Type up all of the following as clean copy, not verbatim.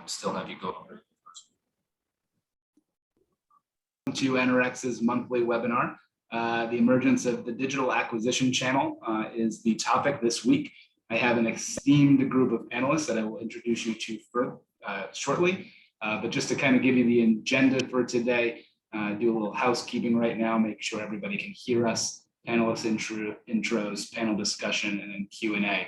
Still have you go over to Enerex's monthly webinar. The emergence of the digital acquisition channel is the topic this week. I have an esteemed group of panelists that I will introduce you to shortly. But just to kind of give you the agenda for today, do a little housekeeping right now, make sure everybody can hear us, panelist intros, panel discussion, and then Q&A.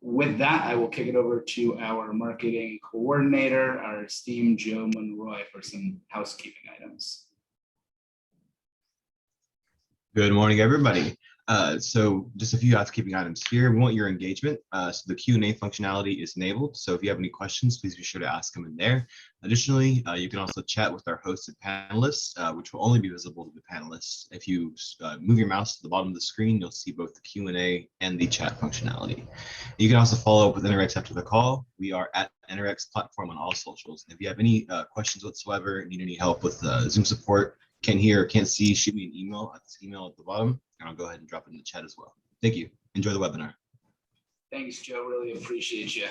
With that, I will kick it over to our marketing coordinator, our esteemed Joe Monroy, for some housekeeping items. Good morning, everybody. So just a few housekeeping items here. We want your engagement. So the Q&A functionality is enabled. So if you have any questions, please be sure to ask them in there. Additionally, you can also chat with our hosted panelists, which will only be visible to the panelists. If you move your mouse to the bottom of the screen, you'll see both the Q&A and the chat functionality. You can also follow up with Enerex after the call. We are at Enerex platform on all socials. If you have any questions whatsoever, need any help with Zoom support, can't hear or can't see, shoot me an email at this email at the bottom, and I'll go ahead and drop it in the chat as well. Thank you. Enjoy the webinar. Thanks, Joe. Really appreciate you.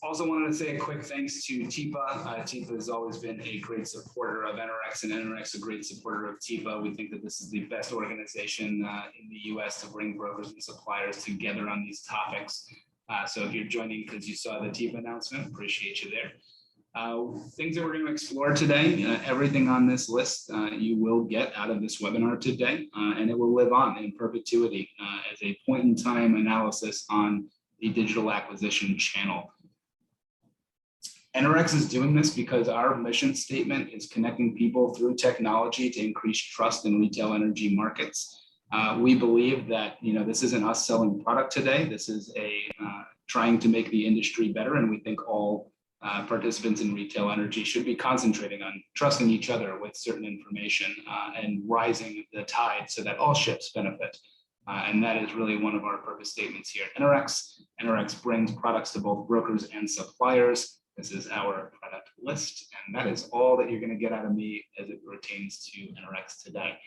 Also wanted to say a quick thanks to Tifa. Tifa has always been a great supporter of Enerex, and Enerex a great supporter of Tifa. We think that this is the best organization in the US to bring brokers and suppliers together on these topics. So if you're joining because you saw the Tifa announcement, appreciate you there. Things that we're going to explore today, everything on this list you will get out of this webinar today, and it will live on in perpetuity as a point-in-time analysis on the digital acquisition channel. Enerex is doing this because our mission statement is connecting people through technology to increase trust in retail energy markets. We believe that this isn't us selling product today. This is trying to make the industry better, and we think all participants in retail energy should be concentrating on trusting each other with certain information and rising the tide so that all ships benefit. And that is really one of our purpose statements here at Enerex. Enerex brings products to both brokers and suppliers. This is our product list, and that is all that you're going to get out of me as it pertains to Enerex today.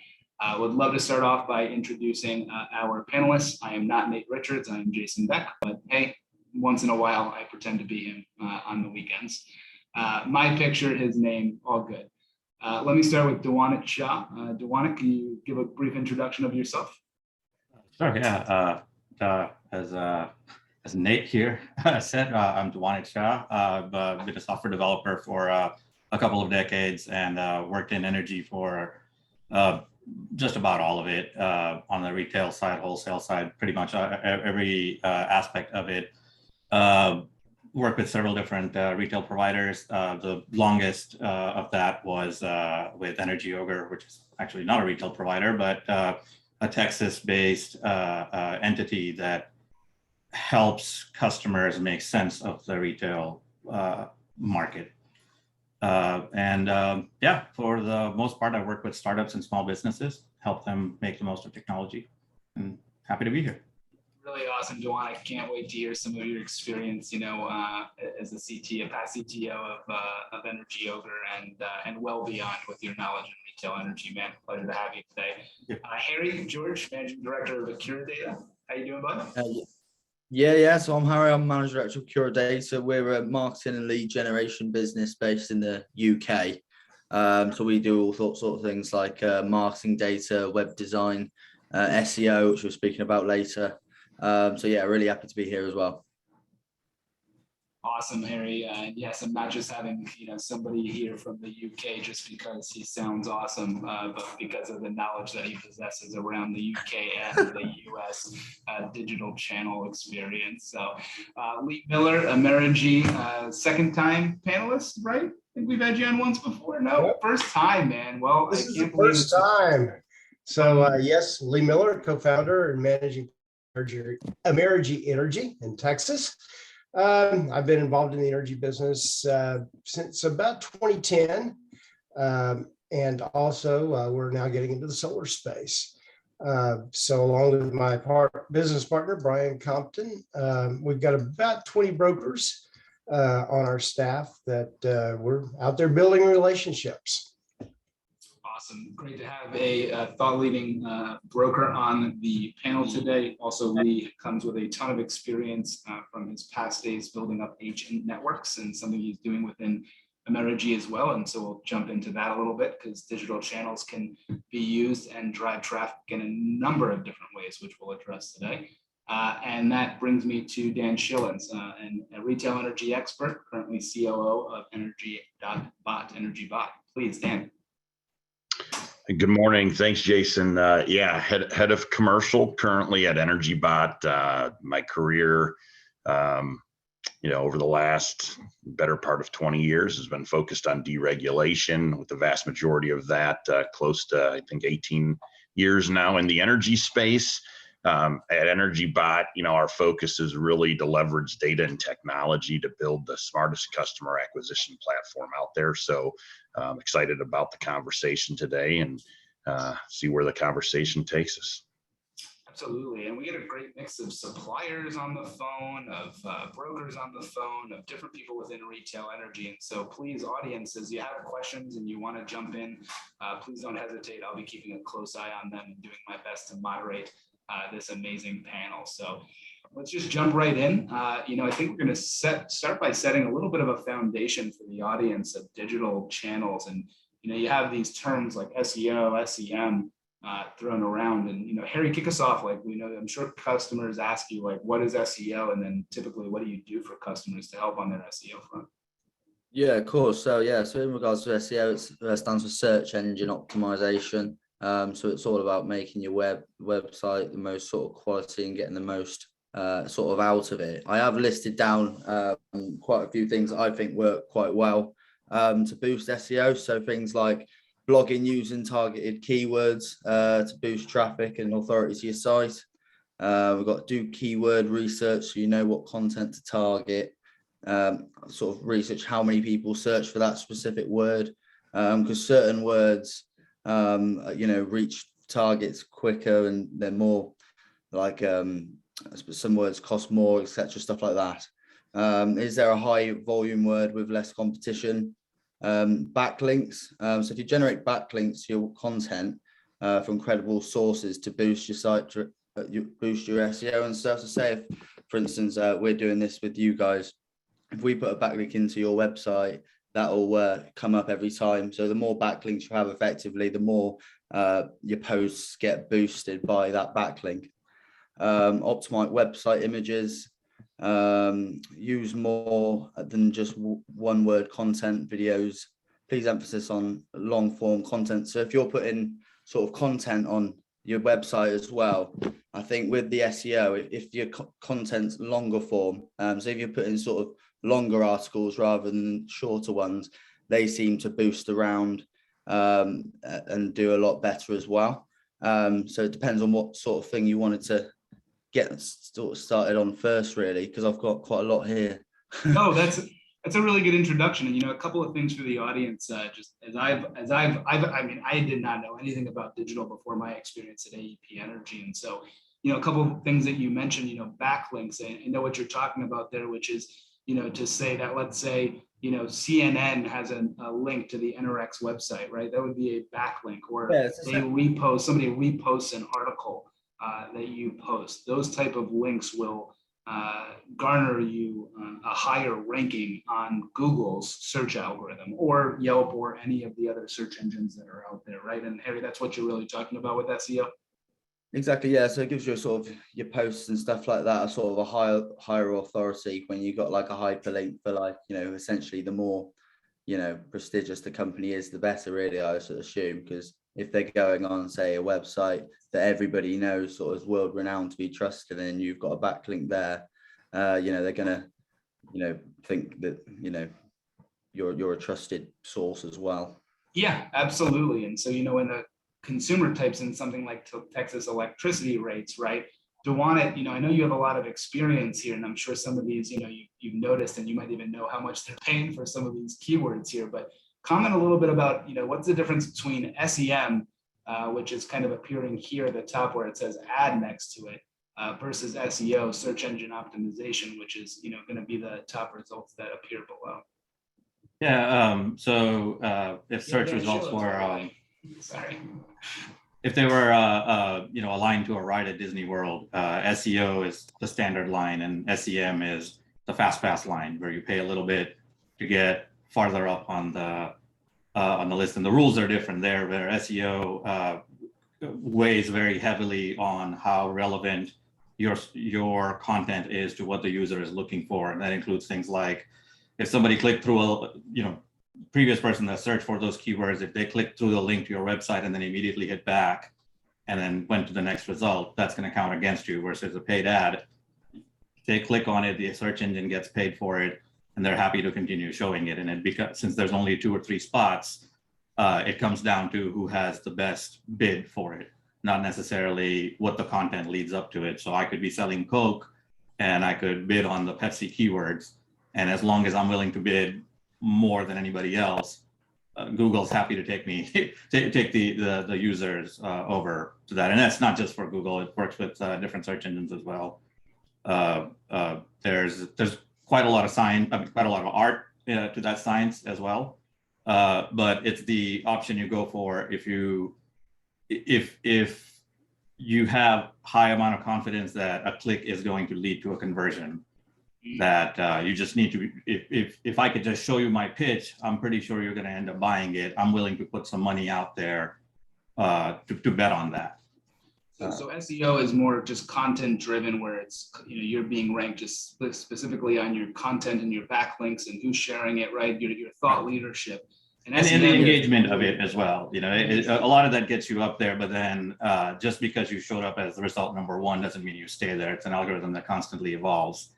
I would love to start off by introducing our panelists. I am not Nate Richards, I am Jason Beck, but hey, once in a while, I pretend to be him on the weekends. My picture, his name, all good. Let me start with Dhwanit Shah. Dhwanit, can you give a brief introduction of yourself? Sure, yeah. As Nate here said, I'm Dhwanit Shah. I've been a software developer for a couple of decades and worked in energy for just about all of it, on the retail side, wholesale side, pretty much every aspect of it. Worked with several different retail providers. The longest of that was with Energy Ogre, which is actually not a retail provider, but a Texas-based entity that helps customers make sense of the retail market. Yeah, for the most part, I work with startups and small businesses, help them make the most of technology, and happy to be here. Really awesome, Dhwanit. I can't wait to hear some of your experience, as a CTO, past CTO of Energy Ogre and well beyond with your knowledge in retail energy, man. Pleasure to have you today. Yeah. Harry George, Managing Director of Accura Data. How you doing, bud? Yeah. So I'm Harry. I'm Managing Director of Accura Data. We're a marketing and lead generation business based in the UK. So we do all sorts of things like marketing data, web design, SEO, which we're speaking about later. So yeah, really happy to be here as well. Awesome, Harry. And yes, I'm not just having somebody here from the UK just because he sounds awesome, but because of the knowledge that he possesses around the UK and the US digital channel experience. So Lee Miller, Amerigy, second time panelist, right? I think we've had you on once before. No, yep. First time, man. Well, this is the first time. So yes, Lee Miller, co-founder and managing Amerigy Energy in Texas. I've been involved in the energy business since about 2010. And also we're now getting into the solar space. So along with my business partner, Brian Compton, we've got about 20 brokers on our staff that we're out there building relationships. Awesome. Great to have a thought-leading broker on the panel today. Also, Lee comes with a ton of experience from his past days building up agent networks and something he's doing within Amerigy as well. And so we'll jump into that a little bit because digital channels can be used and drive traffic in a number of different ways, which we'll address today. And that brings me to Dan Schilens, and a retail energy expert, currently COO of EnergyBot. Please, Dan. Good morning. Thanks, Jason. Yeah, head of commercial currently at EnergyBot. My career, over the last better part of 20 years has been focused on deregulation, with the vast majority of that close to, I think, 18 years now in the energy space. At EnergyBot, our focus is really to leverage data and technology to build the smartest customer acquisition platform out there. So I'm excited about the conversation today and see where the conversation takes us. Absolutely. And we get a great mix of suppliers on the phone, of brokers on the phone, of different people within retail energy. And so please, audience, as you have questions and you want to jump in, please don't hesitate. I'll be keeping a close eye on them and doing my best to moderate this amazing panel. So let's just jump right in. I think we're going to start by setting a little bit of a foundation for the audience of digital channels. And, you have these terms like SEO, SEM thrown around. And, Harry, kick us off. I'm sure customers ask you, what is SEO? And then typically, what do you do for customers to help on their SEO front? Yeah, of course. So in regards to SEO, it stands for search engine optimization. So it's all about making your website the most sort of quality and getting the most sort of out of it. I have listed down quite a few things that I think work quite well to boost SEO. So things like blogging using targeted keywords to boost traffic and authority to your site. We've got to do keyword research so you know what content to target. Sort of research how many people search for that specific word, because certain words reach targets quicker and they're more like some words cost more, etc., stuff like that. Is there a high volume word with less competition? Backlinks. So if you generate backlinks to your content from credible sources to boost your site, boost your SEO and stuff. So say if, for instance, we're doing this with you guys, if we put a backlink into your website, that will come up every time. So the more backlinks you have effectively, the more your posts get boosted by that backlink. Optimize website images. Use more than just one word content videos. Please emphasis on long form content. So if you're putting sort of content on your website as well, I think with the SEO, if your content's longer form, so if you're putting sort of longer articles rather than shorter ones, they seem to boost around and do a lot better as well. So it depends on what sort of thing you wanted to get started on first, really, because I've got quite a lot here. No, that's a really good introduction. And a couple of things for the audience. Just I did not know anything about digital before my experience at AEP Energy, and so a couple of things that you mentioned. Backlinks. I know what you're talking about there, which is to say that, let's say CNN has a link to the Enerex website, right? That would be a backlink, or somebody reposts an article that you post. Those type of links will garner you a higher ranking on Google's search algorithm, or Yelp, or any of the other search engines that are out there, right? And Harry, that's what you're really talking about with SEO. Exactly, yeah. So it gives you a sort of your posts and stuff like that, a sort of a higher authority when you got like a hyperlink for essentially the more prestigious the company is, the better, really, I sort of assume, because if they're going on, say, a website that everybody knows sort of is world renowned to be trusted, and you've got a backlink there, they're gonna think that you're a trusted source as well. Yeah, absolutely. And so when a consumer types in something like Texas electricity rates, right? Dhwanit, I know you have a lot of experience here, and I'm sure some of these, you've noticed, and you might even know how much they're paying for some of these keywords here. But comment a little bit about, what's the difference between SEM, which is kind of appearing here at the top where it says ad next to it, versus SEO, search engine optimization, which is, going to be the top results that appear below. Yeah. So if search results were Sorry. If they were, aligned to a ride at Disney World, SEO is the standard line, and SEM is the fast pass line, where you pay a little bit to get farther up on the list. And the rules are different there, where SEO weighs very heavily on how relevant your content is to what the user is looking for, and that includes things like if somebody clicked through a previous person that searched for those keywords, if they clicked through the link to your website and then immediately hit back and then went to the next result, that's going to count against you. Versus a paid ad, they click on it, the search engine gets paid for it, and they're happy to continue showing it. And since there's only 2 or 3 spots, it comes down to who has the best bid for it, not necessarily what the content leads up to it. So I could be selling Coke and I could bid on the Pepsi keywords. And as long as I'm willing to bid more than anybody else, Google's happy to take the users over to that. And that's not just for Google; it works with different search engines as well. There's quite a lot of quite a lot of art to that science as well. But it's the option you go for if you have high amount of confidence that a click is going to lead to a conversion. That you just need to, if I could just show you my pitch, I'm pretty sure you're going to end up buying it. I'm willing to put some money out there to bet on that. So SEO is more just content driven, where it's you're being ranked just specifically on your content and your backlinks and who's sharing it, right? Your thought leadership and the engagement of it as well. A lot of that gets you up there, but then just because you showed up as the result number 1 doesn't mean you stay there. It's an algorithm that constantly evolves.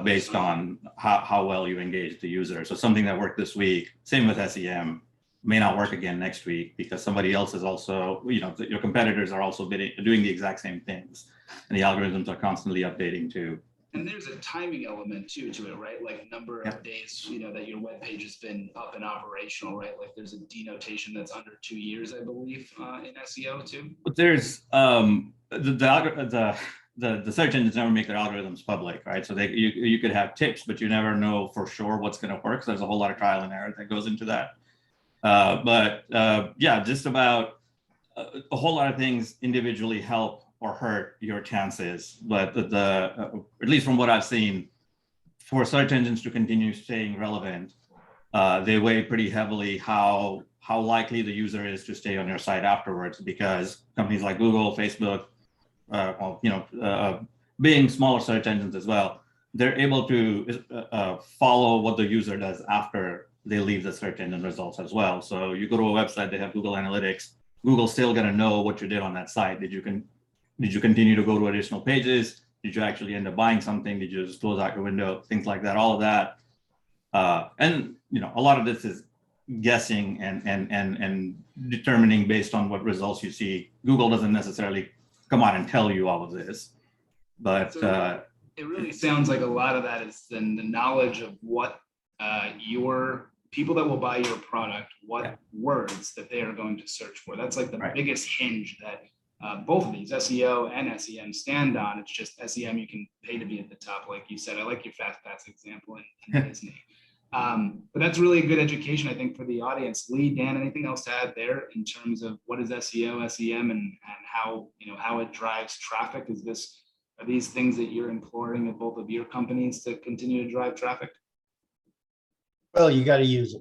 Based on how well you engage the user. So something that worked this week, same with SEM, may not work again next week because somebody else is also, your competitors are also doing the exact same things. And the algorithms are constantly updating too. And there's a timing element to it, right? Like number of days, that your web page has been up and operational, right? Like there's a denotation that's under 2 years, I believe, in SEO too. But there's the search engines never make their algorithms public, right? So you could have tips, but you never know for sure what's going to work. So there's a whole lot of trial and error that goes into that. Just about a whole lot of things individually help or hurt your chances. But at least from what I've seen, for search engines to continue staying relevant, they weigh pretty heavily how likely the user is to stay on your site afterwards, because companies like Google, Facebook, being smaller search engines as well, they're able to follow what the user does after they leave the search engine results as well. So you go to a website, they have Google Analytics. Google's still going to know what you did on that site. Did you continue to go to additional pages? Did you actually end up buying something? Did you just close out your window? Things like that, all of that. And a lot of this is guessing and determining based on what results you see. Google doesn't necessarily come out and tell you all of this, but it really sounds like a lot of that is then the knowledge of what your people that will buy your product, what words that they are going to search for. That's like the biggest hinge that both of these, SEO and SEM, stand on. It's just SEM, you can pay to be at the top, like you said. I like your fast pass example in Disney. But that's really a good education, I think, for the audience. Lee, Dan, anything else to add there in terms of what is SEO, SEM, and how it drives traffic? Are these things that you're imploring at both of your companies to continue to drive traffic? Well, you got to use it.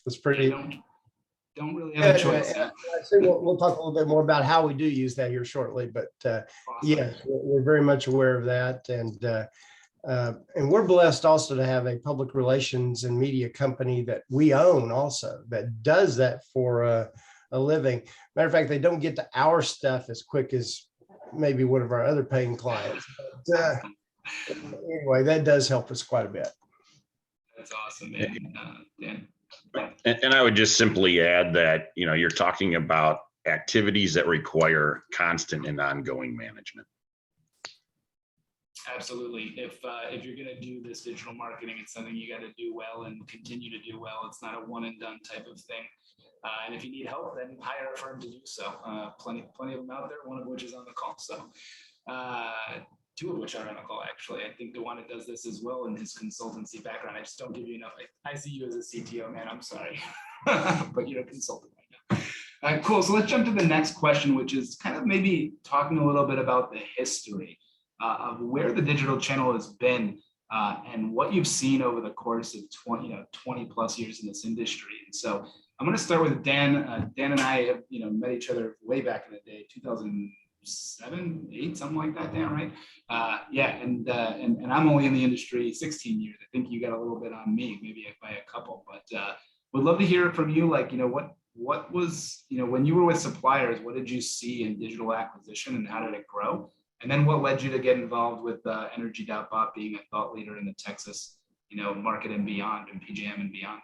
It's pretty. Don't really have a choice. We'll talk a little bit more about how we do use that here shortly, but awesome. Yes, we're very much aware of that, and we're blessed also to have a public relations and media company that we own also that does that for a living. Matter of fact, they don't get to our stuff as quick as maybe one of our other paying clients. But anyway, that does help us quite a bit. That's awesome, man. Dan. And I would just simply add that, you're talking about activities that require constant and ongoing management. Absolutely. If you're going to do this digital marketing, it's something you got to do well and continue to do well. It's not a one and done type of thing. And if you need help, then hire a firm to do so. Plenty of them out there, one of which is on the call. So two of which are identical, actually. I think Dhwanit does this as well in his consultancy background. I just don't give you enough. I see you as a CTO, man. I'm sorry, but you're a consultant right now. All right, cool. So let's jump to the next question, which is kind of maybe talking a little bit about the history of where the digital channel has been and what you've seen over the course of 20 plus years in this industry. And so I'm going to start with Dan. Dan and I have met each other way back in the day, 2007, 8, something like that, Dan, right? Yeah, and I'm only in the industry 16 years. I think you got a little bit on me, maybe by a couple, but would love to hear from you. Like, what was, when you were with suppliers, what did you see in digital acquisition and how did it grow? And then what led you to get involved with Energy.bot being a thought leader in the Texas, market and beyond, and PJM and beyond?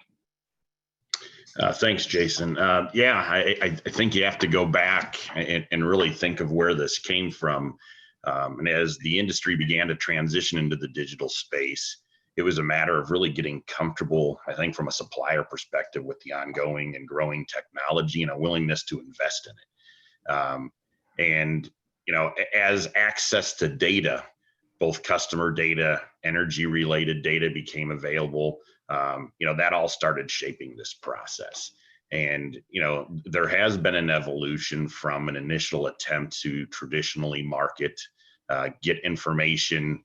Thanks, Jason. Yeah, I think you have to go back and really think of where this came from. And as the industry began to transition into the digital space, it was a matter of really getting comfortable, I think, from a supplier perspective with the ongoing and growing technology and a willingness to invest in it. And as access to data, both customer data, energy related data became available, that all started shaping this process. And, there has been an evolution from an initial attempt to traditionally market, get information,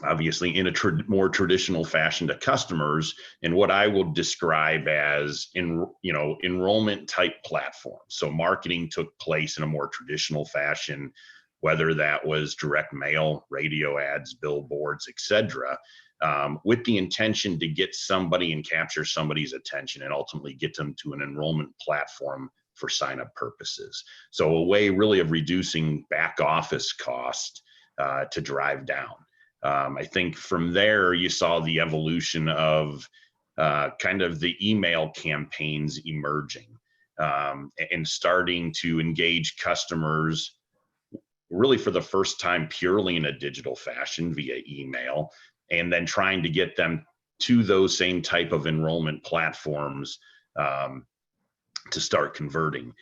obviously in a more traditional fashion to customers, and what I will describe as enrollment type platforms. So marketing took place in a more traditional fashion, whether that was direct mail, radio ads, billboards, etc., with the intention to get somebody and capture somebody's attention and ultimately get them to an enrollment platform for sign up purposes. So a way really of reducing back office cost to drive down. I think from there, you saw the evolution of kind of the email campaigns emerging and starting to engage customers really for the first time purely in a digital fashion via email, and then trying to get them to those same type of enrollment platforms to start converting.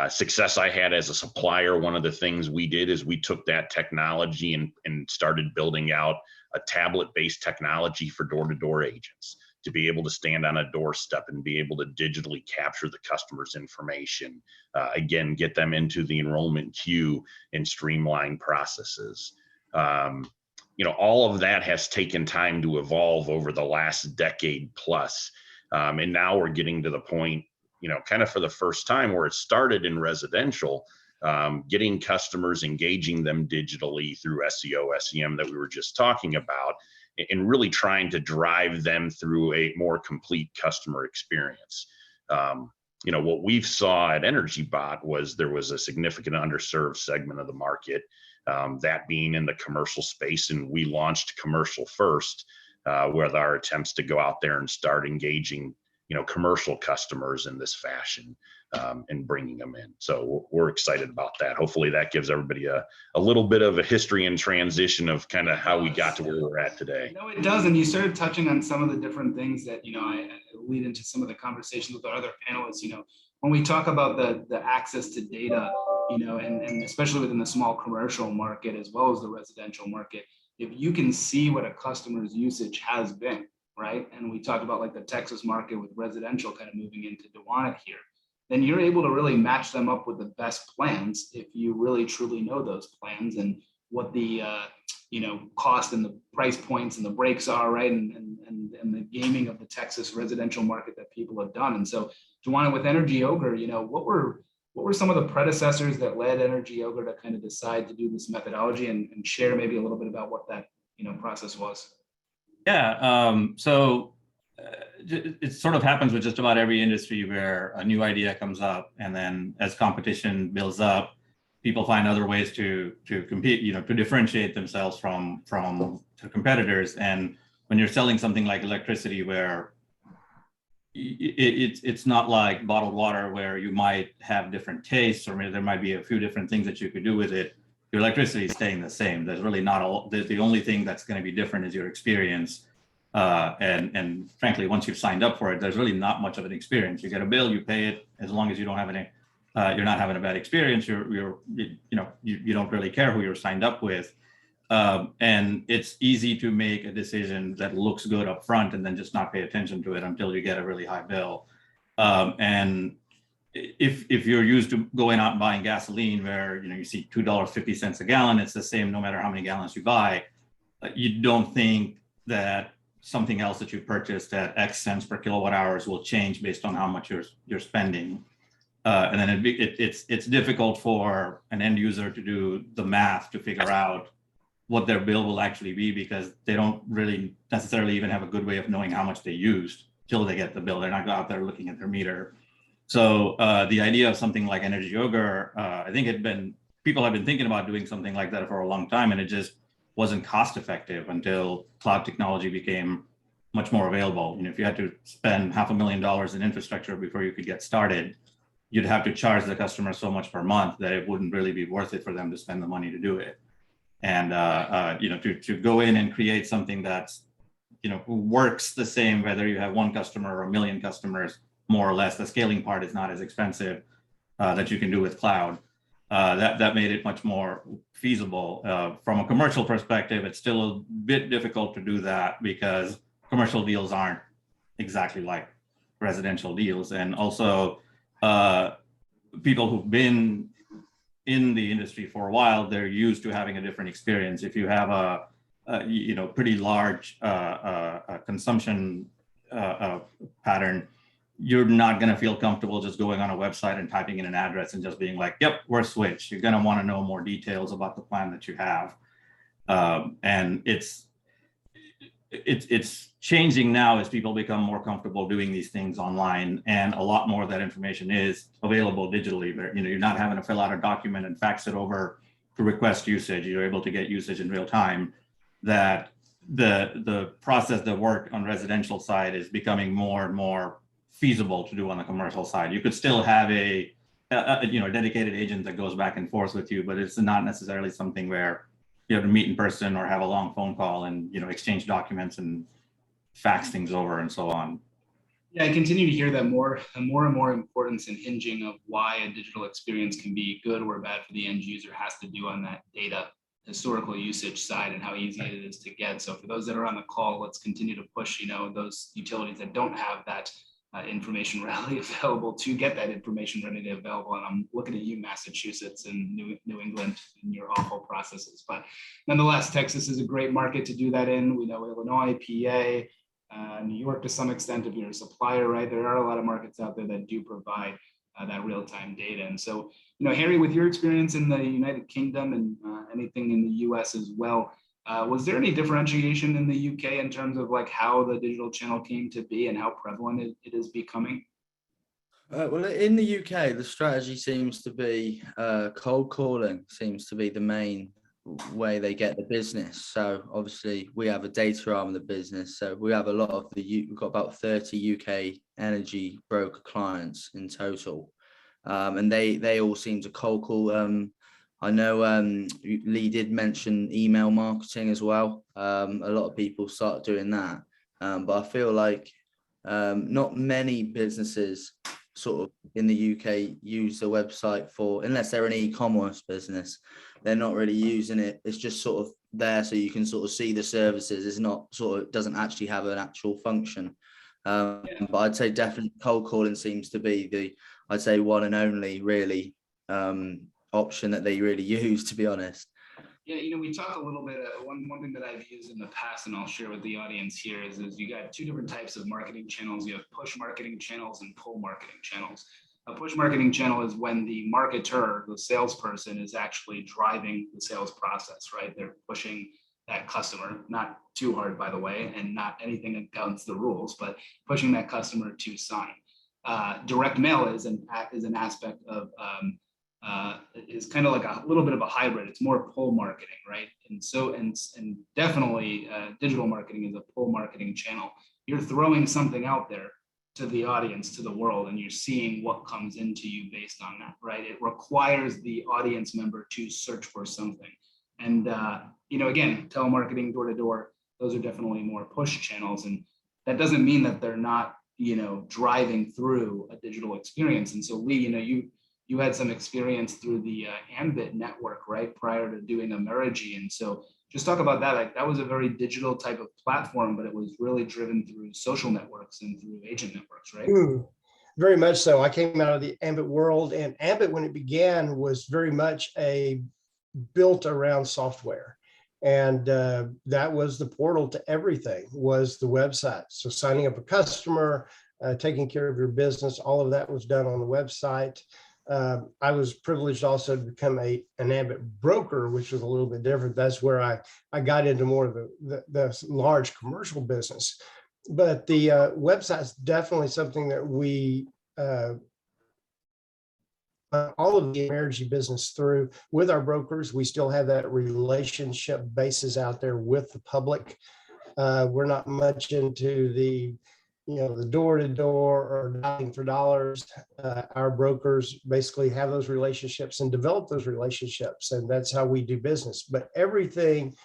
Success I had as a supplier, one of the things we did is we took that technology and started building out a tablet-based technology for door-to-door agents to be able to stand on a doorstep and be able to digitally capture the customer's information, again, get them into the enrollment queue and streamline processes. All of that has taken time to evolve over the last decade plus. And now we're getting to the point, kind of for the first time where it started in residential, getting customers, engaging them digitally through SEO, SEM that we were just talking about, and really trying to drive them through a more complete customer experience. What we saw at EnergyBot was there was a significant underserved segment of the market, that being in the commercial space, and we launched commercial first with our attempts to go out there and start engaging commercial customers in this fashion and bringing them in. So we're excited about that. Hopefully that gives everybody a little bit of a history and transition of kind of how we got to where we're at today. No, it does. And you started touching on some of the different things that, I lead into some of the conversations with our other panelists, when we talk about the access to data, and especially within the small commercial market, as well as the residential market, if you can see what a customer's usage has been, right? And we talk about like the Texas market with residential kind of moving into Dhwanit here, then you're able to really match them up with the best plans if you really truly know those plans and what the cost and the price points and the breaks are, right? And the gaming of the Texas residential market that people have done. And so Dhwanit with Energy Ogre, what were some of the predecessors that led Energy Ogre to kind of decide to do this methodology, and share maybe a little bit about what that process was? Yeah, so it sort of happens with just about every industry where a new idea comes up, and then as competition builds up, people find other ways to compete, to differentiate themselves from competitors. And when you're selling something like electricity, where it's not like bottled water where you might have different tastes, or maybe there might be a few different things that you could do with it. Your electricity is staying the same. There's really not the only thing that's going to be different is your experience. And frankly, once you've signed up for it, there's really not much of an experience. You get a bill, you pay it, as long as you don't have any you're not having a bad experience. You don't really care who you're signed up with. And it's easy to make a decision that looks good up front and then just not pay attention to it until you get a really high bill. And if you're used to going out and buying gasoline where you see $2.50 a gallon, it's the same no matter how many gallons you buy, you don't think that something else that you purchased at X cents per kilowatt hours will change based on how much you're spending. And then it's difficult for an end user to do the math to figure out what their bill will actually be, because they don't really necessarily even have a good way of knowing how much they used till they get the bill. They're not out there looking at their meter. So the idea of something like Energy Yoga, I think people have been thinking about doing something like that for a long time, and it just wasn't cost effective until cloud technology became much more available. If you had to spend $500,000 in infrastructure before you could get started, you'd have to charge the customer so much per month that it wouldn't really be worth it for them to spend the money to do it. And to go in and create something that's works the same whether you have one customer or a million customers, more or less. The scaling part is not as expensive that you can do with cloud. That made it much more feasible. From a commercial perspective, it's still a bit difficult to do that because commercial deals aren't exactly like residential deals, and also people who've been in the industry for a while, they're used to having a different experience. If you have a pretty large consumption pattern, you're not going to feel comfortable just going on a website and typing in an address and just being like, yep, we're switched. You're going to want to know more details about the plan that you have. And it's changing now as people become more comfortable doing these things online, and a lot more of that information is available digitally. You're not having to fill out a document and fax it over to request usage. You're able to get usage in real time. That the process that worked on residential side is becoming more and more feasible to do on the commercial side. You could still have a dedicated agent that goes back and forth with you, but it's not necessarily something where you have to meet in person or have a long phone call and exchange documents and fax things over and so on. Yeah, I continue to hear that more and more importance and hinging of why a digital experience can be good or bad for the end user has to do on that data historical usage side and how easy it is to get. So for those that are on the call, let's continue to push those utilities that don't have that information readily available to get that information readily available. And I'm looking at you, Massachusetts and New England, in your awful processes. But nonetheless, Texas is a great market to do that in. We know Illinois, PA, New York to some extent if you're a supplier, right? There are a lot of markets out there that do provide that real-time data. And so, Harry, with your experience in the United Kingdom and anything in the US as well, was there any differentiation in the UK in terms of like how the digital channel came to be and how prevalent it is becoming? Well, in the UK, the strategy seems to be cold calling seems to be the main way they get the business. So obviously we have a data arm of the business. So we have a lot of we've got about 30 UK energy broker clients in total. And they all seem to cold call. I know Lee did mention email marketing as well. A lot of people start doing that. But I feel like not many businesses sort of in the UK use the website unless they're an e-commerce business, they're not really using it. It's just sort of there so you can sort of see the services. It's not doesn't actually have an actual function. But I'd say definitely cold calling seems to be I'd say one and only really option that they really use, to be honest. Yeah, we talk a little bit, one thing that I've used in the past and I'll share with the audience here is you got two different types of marketing channels. You have push marketing channels and pull marketing channels. A push marketing channel is when the marketer, the salesperson, is actually driving the sales process, right? They're pushing that customer, not too hard, by the way, and not anything against the rules, but pushing that customer to sign. Direct mail is an aspect of is kind of like a little bit of a hybrid. It's more pull marketing, right? And so and definitely digital marketing is a pull marketing channel. You're throwing something out there to the audience, to the world, and you're seeing what comes into you based on that, right? It requires the audience member to search for something. And again, telemarketing, door to door, those are definitely more push channels, and that doesn't mean that they're not driving through a digital experience. And so Lee, you had some experience through the Ambit network, right, prior to doing Amerigy. And so just talk about that. Like that was a very digital type of platform, but it was really driven through social networks and through agent networks, right? Very much so. I came out of the Ambit world, and Ambit, when it began, was very much built around software. And that was the portal to everything, was the website. So signing up a customer, taking care of your business, all of that was done on the website. I was privileged also to become an Ambit broker, which was a little bit different. That's where I got into more of the large commercial business. But the website is definitely something that we all of the energy business through with our brokers. We still have that relationship basis out there with the public. We're not much into the door-to-door or knocking for dollars. Our brokers basically have those relationships and develop those relationships, and that's how we do business. But everything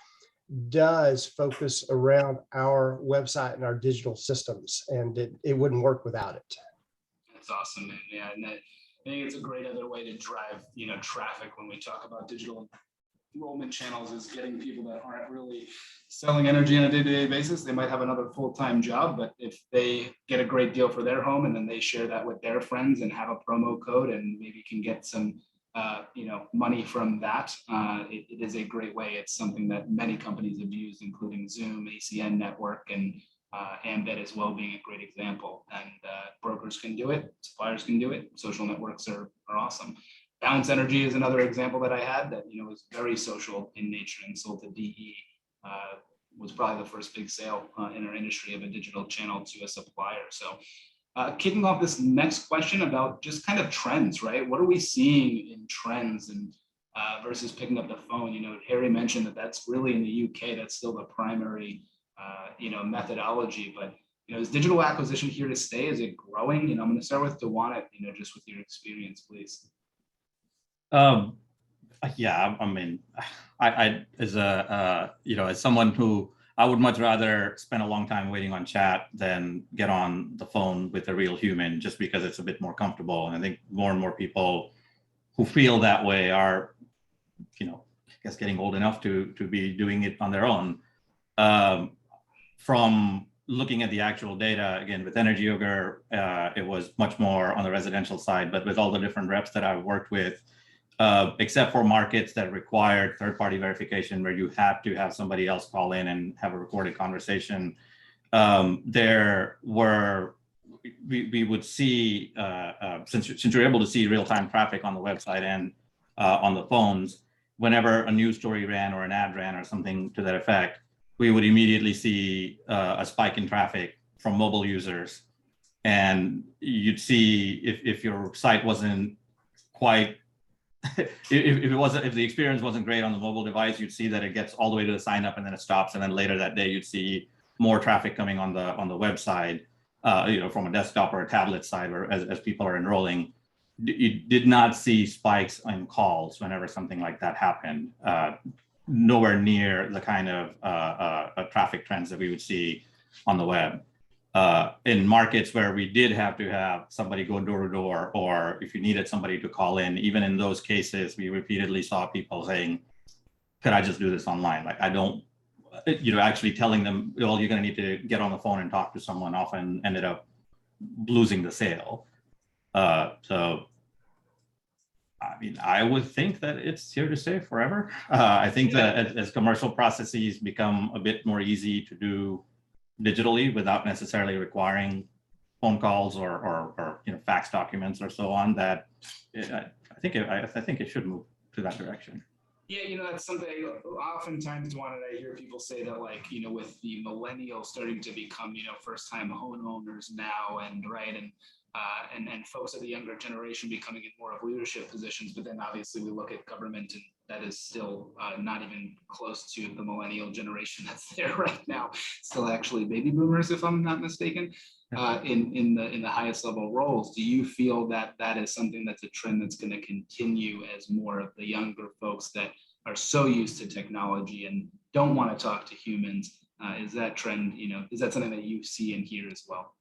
does focus around our website and our digital systems, and it wouldn't work without it. That's awesome, man. Yeah, and I think it's a great other way to drive, traffic when we talk about digital enrollment channels, is getting people that aren't really selling energy on a day-to-day basis. They might have another full-time job, but if they get a great deal for their home and then they share that with their friends and have a promo code and maybe can get some money from that, it is a great way. It's something that many companies have used, including Zoom, ACN Network, and Ambit as well being a great example. And brokers can do it, suppliers can do it, social networks are awesome. Balance Energy is another example that I had that was very social in nature and sold to DE. Was probably the first big sale in our industry of a digital channel to a supplier. So kicking off this next question about just kind of trends, right? What are we seeing in trends and versus picking up the phone? Harry mentioned that that's really in the UK, that's still the primary methodology, but is digital acquisition here to stay? Is it growing? I'm going to start with Dhwanit, just with your experience, please. Yeah, I mean, I as someone who I would much rather spend a long time waiting on chat than get on the phone with a real human, just because it's a bit more comfortable. And I think more and more people who feel that way are, I guess, getting old enough to be doing it on their own. From looking at the actual data, again, with Energy Ogre, it was much more on the residential side, but with all the different reps that I've worked with, except for markets that required third-party verification where you had to have somebody else call in and have a recorded conversation, we would see, since you're able to see real-time traffic on the website and on the phones, whenever a news story ran or an ad ran or something to that effect, we would immediately see a spike in traffic from mobile users. And you'd see if your site wasn't quite, if the experience wasn't great on the mobile device, you'd see that it gets all the way to the sign up and then it stops. And then later that day, you'd see more traffic coming on the website, from a desktop or a tablet side, or as people are enrolling. You did not see spikes in calls whenever something like that happened. Nowhere near the kind of traffic trends that we would see on the web. In markets where we did have to have somebody go door to door, or if you needed somebody to call in, even in those cases, we repeatedly saw people saying, could I just do this online? Like, I don't, actually telling them, well, you're going to need to get on the phone and talk to someone, often ended up losing the sale. So, I mean, I would think that it's here to stay forever. I think that as commercial processes become a bit more easy to do digitally without necessarily requiring phone calls or fax documents or so on, that I think it should move to that direction. Yeah, that's something oftentimes I hear people say that, like, with the millennials starting to become, first-time homeowners now, and folks of the younger generation becoming in more of leadership positions, but then obviously we look at government, and that is still not even close to the millennial generation that's there right now. Still actually baby boomers, if I'm not mistaken, in the highest level roles. Do you feel that that is something that's a trend that's going to continue as more of the younger folks that are so used to technology and don't want to talk to humans? Is that trend, is that something that you see and hear as well?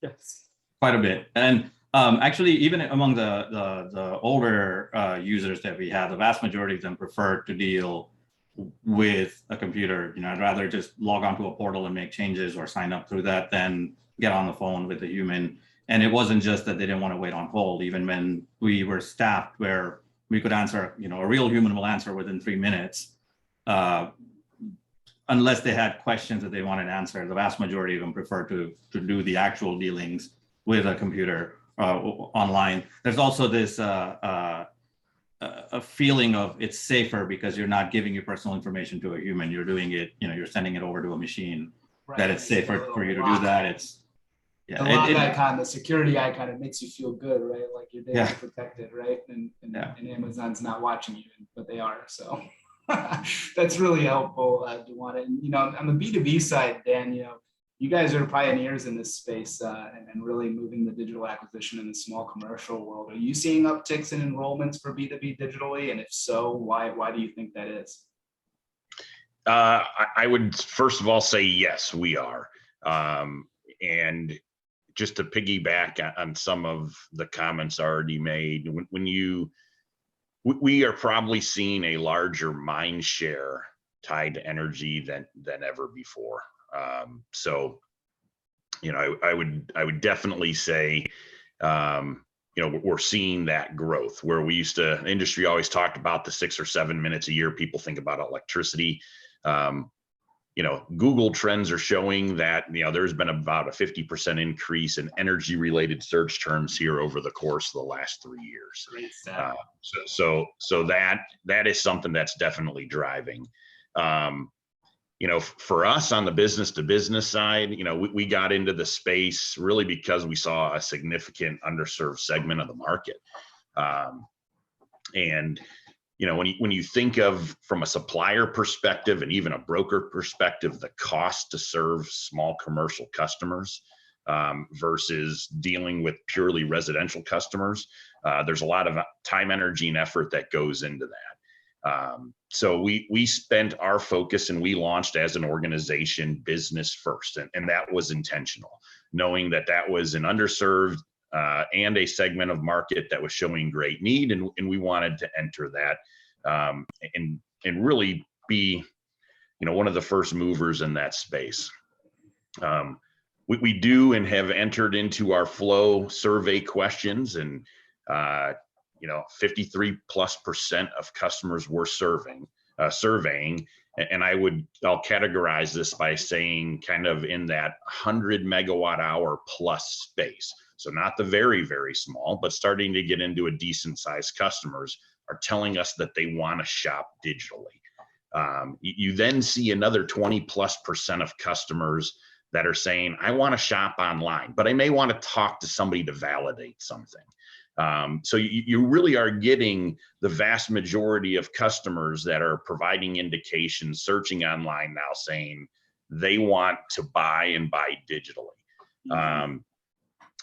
Yes, quite a bit. And Actually, even among the older users that we have, the vast majority of them prefer to deal with a computer. I'd rather just log onto a portal and make changes or sign up through that than get on the phone with a human. And it wasn't just that they didn't want to wait on hold. Even when we were staffed where we could answer, a real human will answer within 3 minutes, unless they had questions that they wanted answered. The vast majority of them prefer to do the actual dealings with a computer online. There's also this a feeling of it's safer because you're not giving your personal information to a human. You're doing it, you're sending it over to a machine. Right. That it's safer for you to do that. The lock icon, the security icon, it makes you feel good, right? Like your data is protected, right? And Amazon's not watching you, but they are. So that's really helpful, Dhwanit. And on the B2B side, Dan, you guys are pioneers in this space and really moving the digital acquisition in the small commercial world. Are you seeing upticks in enrollments for B2B digitally? And if so, why do you think that is? I would first of all say yes, we are. And just to piggyback on some of the comments already made, we are probably seeing a larger mind share tied to energy than ever before. So, I would definitely say, we're seeing that growth where the industry always talked about the 6 or 7 minutes a year. People think about electricity. Google trends are showing that, there's been about a 50% increase in energy related search terms here over the course of the last 3 years. So that is something that's definitely driving. For us on the business to business side, we got into the space really because we saw a significant underserved segment of the market. And when you think of from a supplier perspective and even a broker perspective, the cost to serve small commercial customers versus dealing with purely residential customers, there's a lot of time, energy, and effort that goes into that. So we spent our focus and we launched as an organization business first, and that was intentional, knowing that was an underserved and a segment of market that was showing great need, and we wanted to enter that and really be one of the first movers in that space. We do and have entered into our flow survey questions, and 53+% of customers were surveying, and I'll categorize this by saying kind of in that 100 megawatt hour plus space. So not the very, very small, but starting to get into a decent sized customers are telling us that they want to shop digitally. You then see another 20+% of customers that are saying, I want to shop online, but I may want to talk to somebody to validate something. So you really are getting the vast majority of customers that are providing indications, searching online now, saying they want to buy digitally.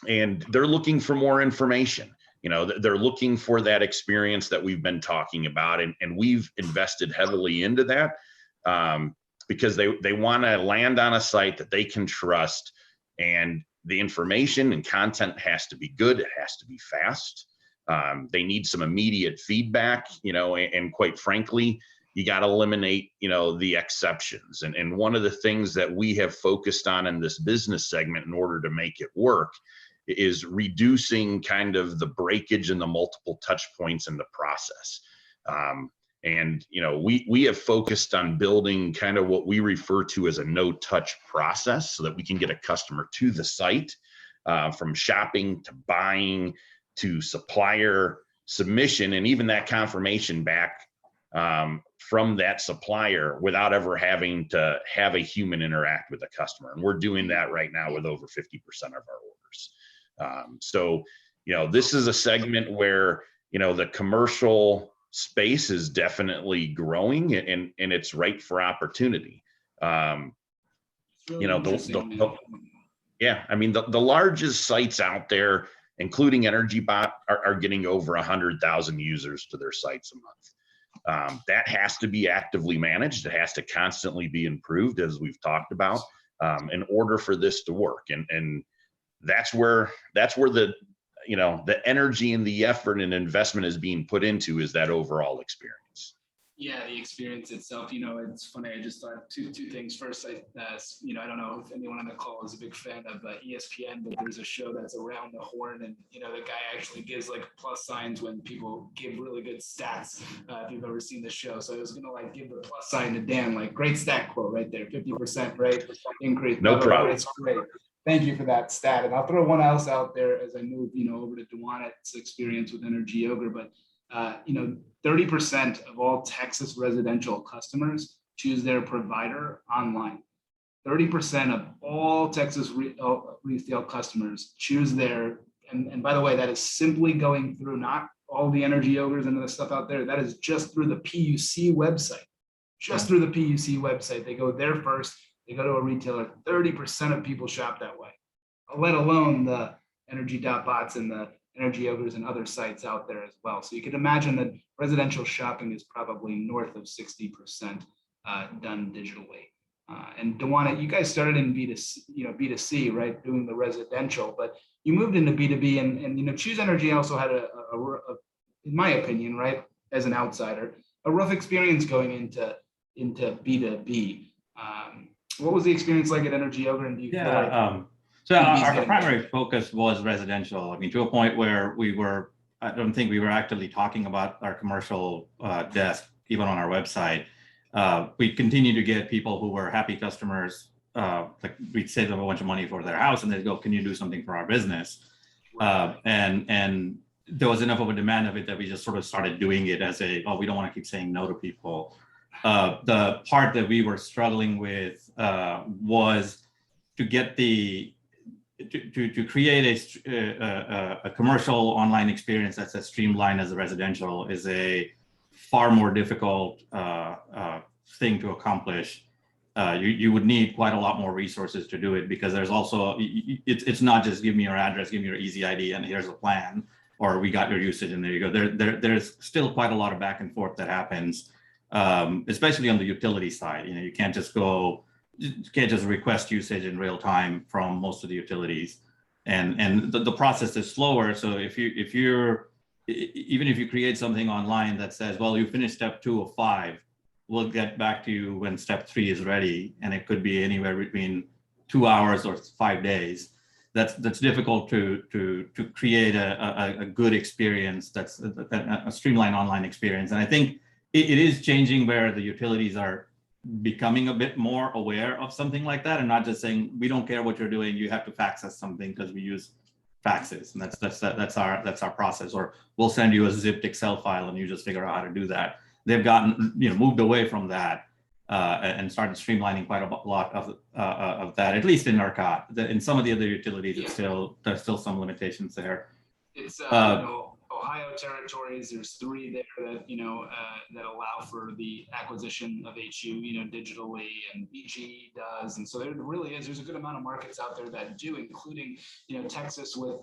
And they're looking for more information. They're looking for that experience that we've been talking about, and we've invested heavily into that because they want to land on a site that they can trust, and the information and content has to be good. It has to be fast. They need some immediate feedback, and quite frankly, you got to eliminate, the exceptions. And one of the things that we have focused on in this business segment in order to make it work is reducing kind of the breakage and the multiple touch points in the process. And we have focused on building kind of what we refer to as a no-touch process so that we can get a customer to the site, from shopping to buying to supplier submission, and even that confirmation back from that supplier without ever having to have a human interact with the customer. And we're doing that right now with over 50% of our orders. So this is a segment where the commercial space is definitely growing, and it's ripe for opportunity. Yeah, I mean, the largest sites out there, including EnergyBot, are getting over 100,000 users to their sites a month. That has to be actively managed. It has to constantly be improved, as we've talked about, in order for this to work. And that's where the the energy and the effort and investment is being put into is that overall experience. Yeah, the experience itself, it's funny. I just thought two things. First, I don't know if anyone on the call is a big fan of ESPN, but there's a show that's Around the Horn, and the guy actually gives like plus signs when people give really good stats. If you've ever seen the show, so I was gonna give the plus sign to Dan, like great stat quote right there, 50% rate increase. No problem. It's great. Thank you for that stat, and I'll throw one else out there as I move, over to Dhwanit's experience with Energy Ogre, but 30% of all Texas residential customers choose their provider online. 30% of all Texas retail customers choose their, and by the way, that is simply going through not all the Energy Ogres and the stuff out there. That is just through the PUC website. Just through the PUC website. They go there first, they go to a retailer. 30% of people shop that way, let alone the Energy.bots and the Energy Ogres and other sites out there as well. So you can imagine that residential shopping is probably north of 60% done digitally. And Dhwanit, you guys started in B2C, right, doing the residential, but you moved into B2B, and Choose Energy also had a, in my opinion, right, as an outsider, a rough experience going into B2B. What was the experience like at Energy Ogre? And do you feel like so our primary focus was residential. I mean, to a point where I don't think we were actively talking about our commercial desk, even on our website. We continue to get people who were happy customers, like we'd save them a bunch of money for their house and they'd go, can you do something for our business? And there was enough of a demand of it that we just sort of started doing it as we don't want to keep saying no to people. The part that we were struggling with was to get to create a commercial online experience that's as streamlined as the residential is a far more difficult thing to accomplish. You would need quite a lot more resources to do it, because there's also, it's not just give me your address, give me your easy ID, and here's a plan, or we got your usage and there you go. There's still quite a lot of back and forth that happens, especially on the utility side. You can't just request usage in real time from most of the utilities, and the process is slower. So even if you create something online that says, well, you finished step 2 of 5, we'll get back to you when step 3 is ready, and it could be anywhere between 2 hours or 5 days. That's difficult to create a good experience. That's a streamlined online experience, and I think it is changing, where the utilities are becoming a bit more aware of something like that, and not just saying, we don't care what you're doing, you have to fax us something because we use faxes, and that's our process, or we'll send you a zipped Excel file and you just figure out how to do that. They've gotten moved away from that and started streamlining quite a lot of that, at least in ERCOT. In some of the other utilities, there's still some limitations there. It's Ohio territories. There's 3 there that that allow for the acquisition of HU digitally, and BG does, and so there really is. There's a good amount of markets out there that do, including Texas with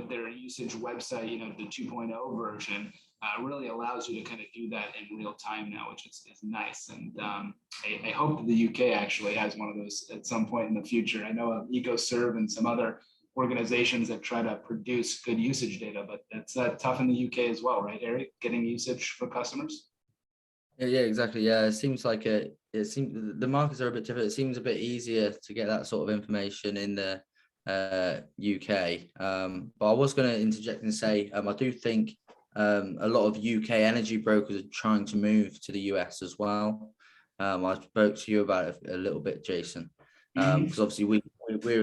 their usage website. The 2.0 version really allows you to kind of do that in real time now, which is nice. And I hope that the UK actually has one of those at some point in the future. I know of EcoServe and some other organizations that try to produce good usage data, but that's tough in the UK as well, right, Eric? Getting usage for customers. Yeah, exactly. Yeah, it seems like it seems the markets are a bit different. It seems a bit easier to get that sort of information in the UK. But I was going to interject and say I do think a lot of UK energy brokers are trying to move to the US as well. I spoke to you about it a little bit, Jason, because obviously we're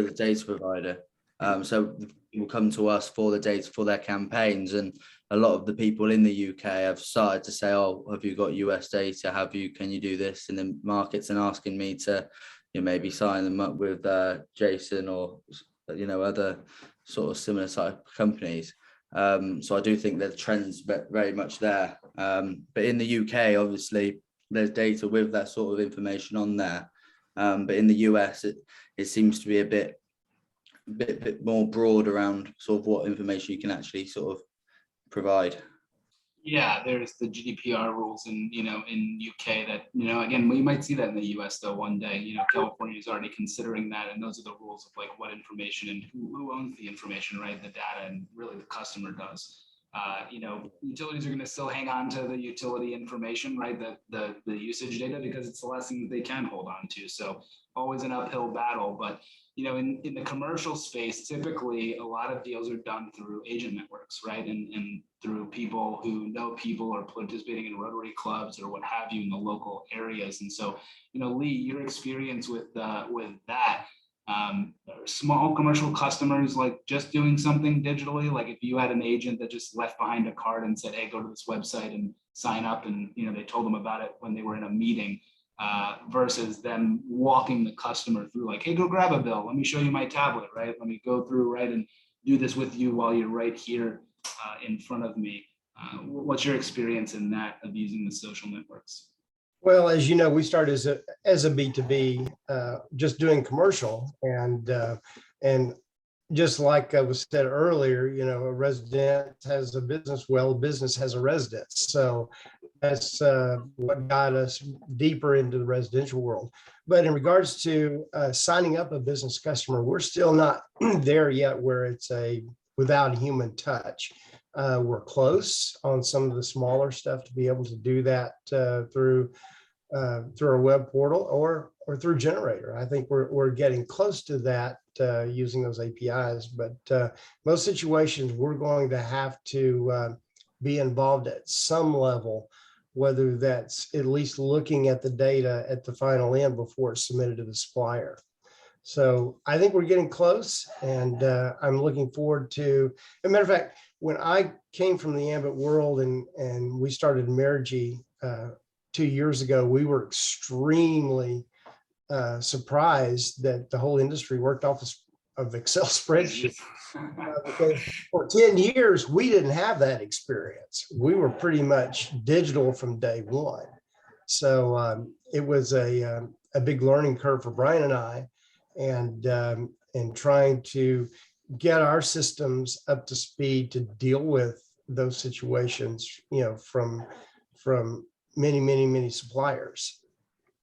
the data provider. So people come to us for the data for their campaigns, and a lot of the people in the UK have started to say, "Oh, have you got US data? Can you do this in the markets?" And asking me to, maybe sign them up with Jason or other sort of similar type of companies. So I do think the trend's very much there. But in the UK, obviously, there's data with that sort of information on there. But in the US, it seems to be a bit more broad around sort of what information you can actually sort of provide. Yeah, there's the GDPR rules in, in UK that, again, we might see that in the US though one day. California is already considering that, and those are the rules of like what information and who owns the information, right? The data, and really the customer does. Utilities are going to still hang on to the utility information, right? The usage data, because it's the last thing that they can hold on to. So always an uphill battle. But in the commercial space, typically a lot of deals are done through agent networks, right? And through people who know people or participating in Rotary clubs or what have you in the local areas. And so, Lee, your experience with that, small commercial customers, like just doing something digitally, like if you had an agent that just left behind a card and said, hey, go to this website and sign up, and they told them about it when they were in a meeting, versus them walking the customer through, like, hey, go grab a bill, let me show you my tablet, right, let me go through, right, and do this with you while you're right here in front of me. What's your experience in that, of using the social networks? Well, as you know, we started as a B2B, just doing commercial, and just like I was said earlier, a resident has a business. Well, a business has a residence. So that's what got us deeper into the residential world. But in regards to signing up a business customer, we're still not there yet where it's without human touch. We're close on some of the smaller stuff to be able to do that through our web portal or through Generator. I think we're getting close to that using those APIs. But most situations, we're going to have to be involved at some level, whether that's at least looking at the data at the final end before it's submitted to the supplier. So I think we're getting close, and I'm looking forward to, as a matter of fact, when I came from the Ambit world and we started Amerigy 2 years ago, we were extremely surprised that the whole industry worked off of Excel spreadsheets. Because for 10 years, we didn't have that experience. We were pretty much digital from day one. So it was a big learning curve for Brian and I, and trying to get our systems up to speed to deal with those situations, from many suppliers.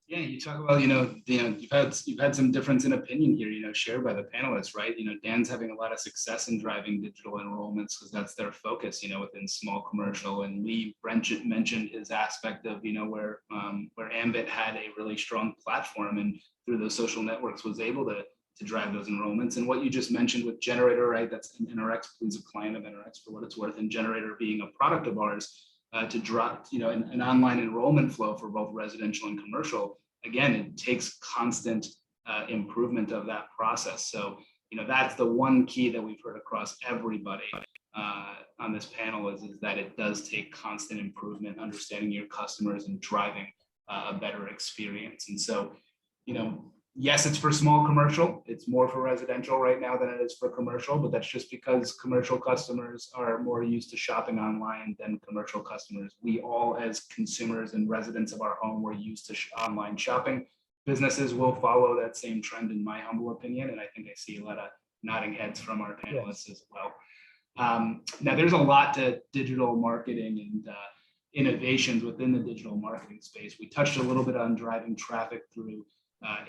Yeah, you talk about, you've had some difference in opinion here, shared by the panelists, right? Dan's having a lot of success in driving digital enrollments because that's their focus, within small commercial. And Lee mentioned his aspect of, where Ambit had a really strong platform, and through those social networks was able to drive those enrollments. And what you just mentioned with Generator, right? That's an Enerex, please, a client of Enerex for what it's worth, and Generator being a product of ours. To drop, an online enrollment flow for both residential and commercial. Again, it takes constant improvement of that process. So, that's the one key that we've heard across everybody on this panel is that it does take constant improvement, understanding your customers and driving a better experience. And so, yes, it's for small commercial. It's more for residential right now than it is for commercial, but that's just because commercial customers are more used to shopping online than commercial customers. We all, as consumers and residents of our home, we're used to online shopping. Businesses will follow that same trend, in my humble opinion, and I think I see a lot of nodding heads from our panelists as well. Now, there's a lot to digital marketing and innovations within the digital marketing space. We touched a little bit on driving traffic through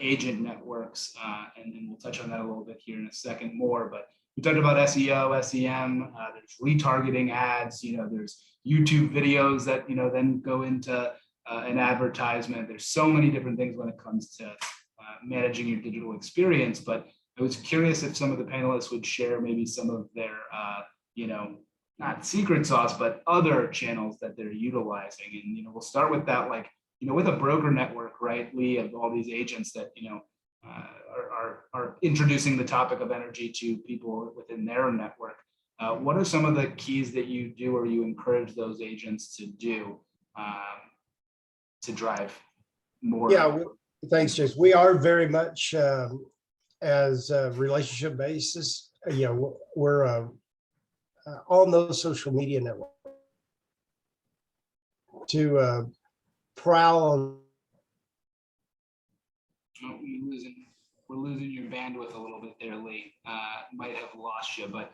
agent networks, and we'll touch on that a little bit here in a second more, but we talked about SEO, SEM, there's retargeting ads, there's YouTube videos that, then go into an advertisement. There's so many different things when it comes to managing your digital experience, but I was curious if some of the panelists would share maybe some of their, not secret sauce, but other channels that they're utilizing. And, we'll start with that, like, with a broker network, right, Lee, of all these agents that, are introducing the topic of energy to people within their network. What are some of the keys that you do or you encourage those agents to do to drive more? Yeah, thanks, Jason. We are very much as a relationship basis. We're on those social media networks to prowl on. Oh, we're losing your bandwidth a little bit there, Lee. Might have lost you, but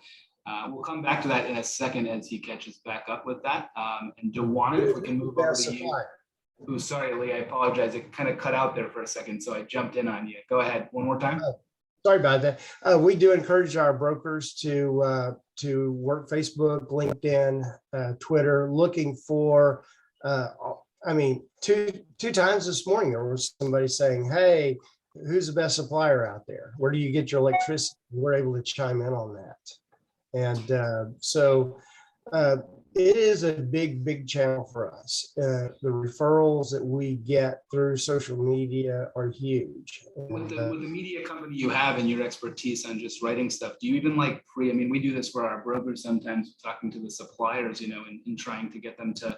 We'll come back to that in a second as he catches back up with that. And Dhwanit, if we can move over to you. Oh, sorry, Lee, I apologize. It kind of cut out there for a second, so I jumped in on you. Go ahead, one more time. Sorry about that. We do encourage our brokers to work Facebook, LinkedIn, Twitter, looking for. I mean, two times this morning there was somebody saying, "Hey, who's the best supplier out there? Where do you get your electricity?" We're able to chime in on that, and so it is a big channel for us. The referrals that we get through social media are huge. With the media company you have and your expertise on just writing stuff, do you even like I mean, we do this for our brokers sometimes, talking to the suppliers, you know, and trying to get them to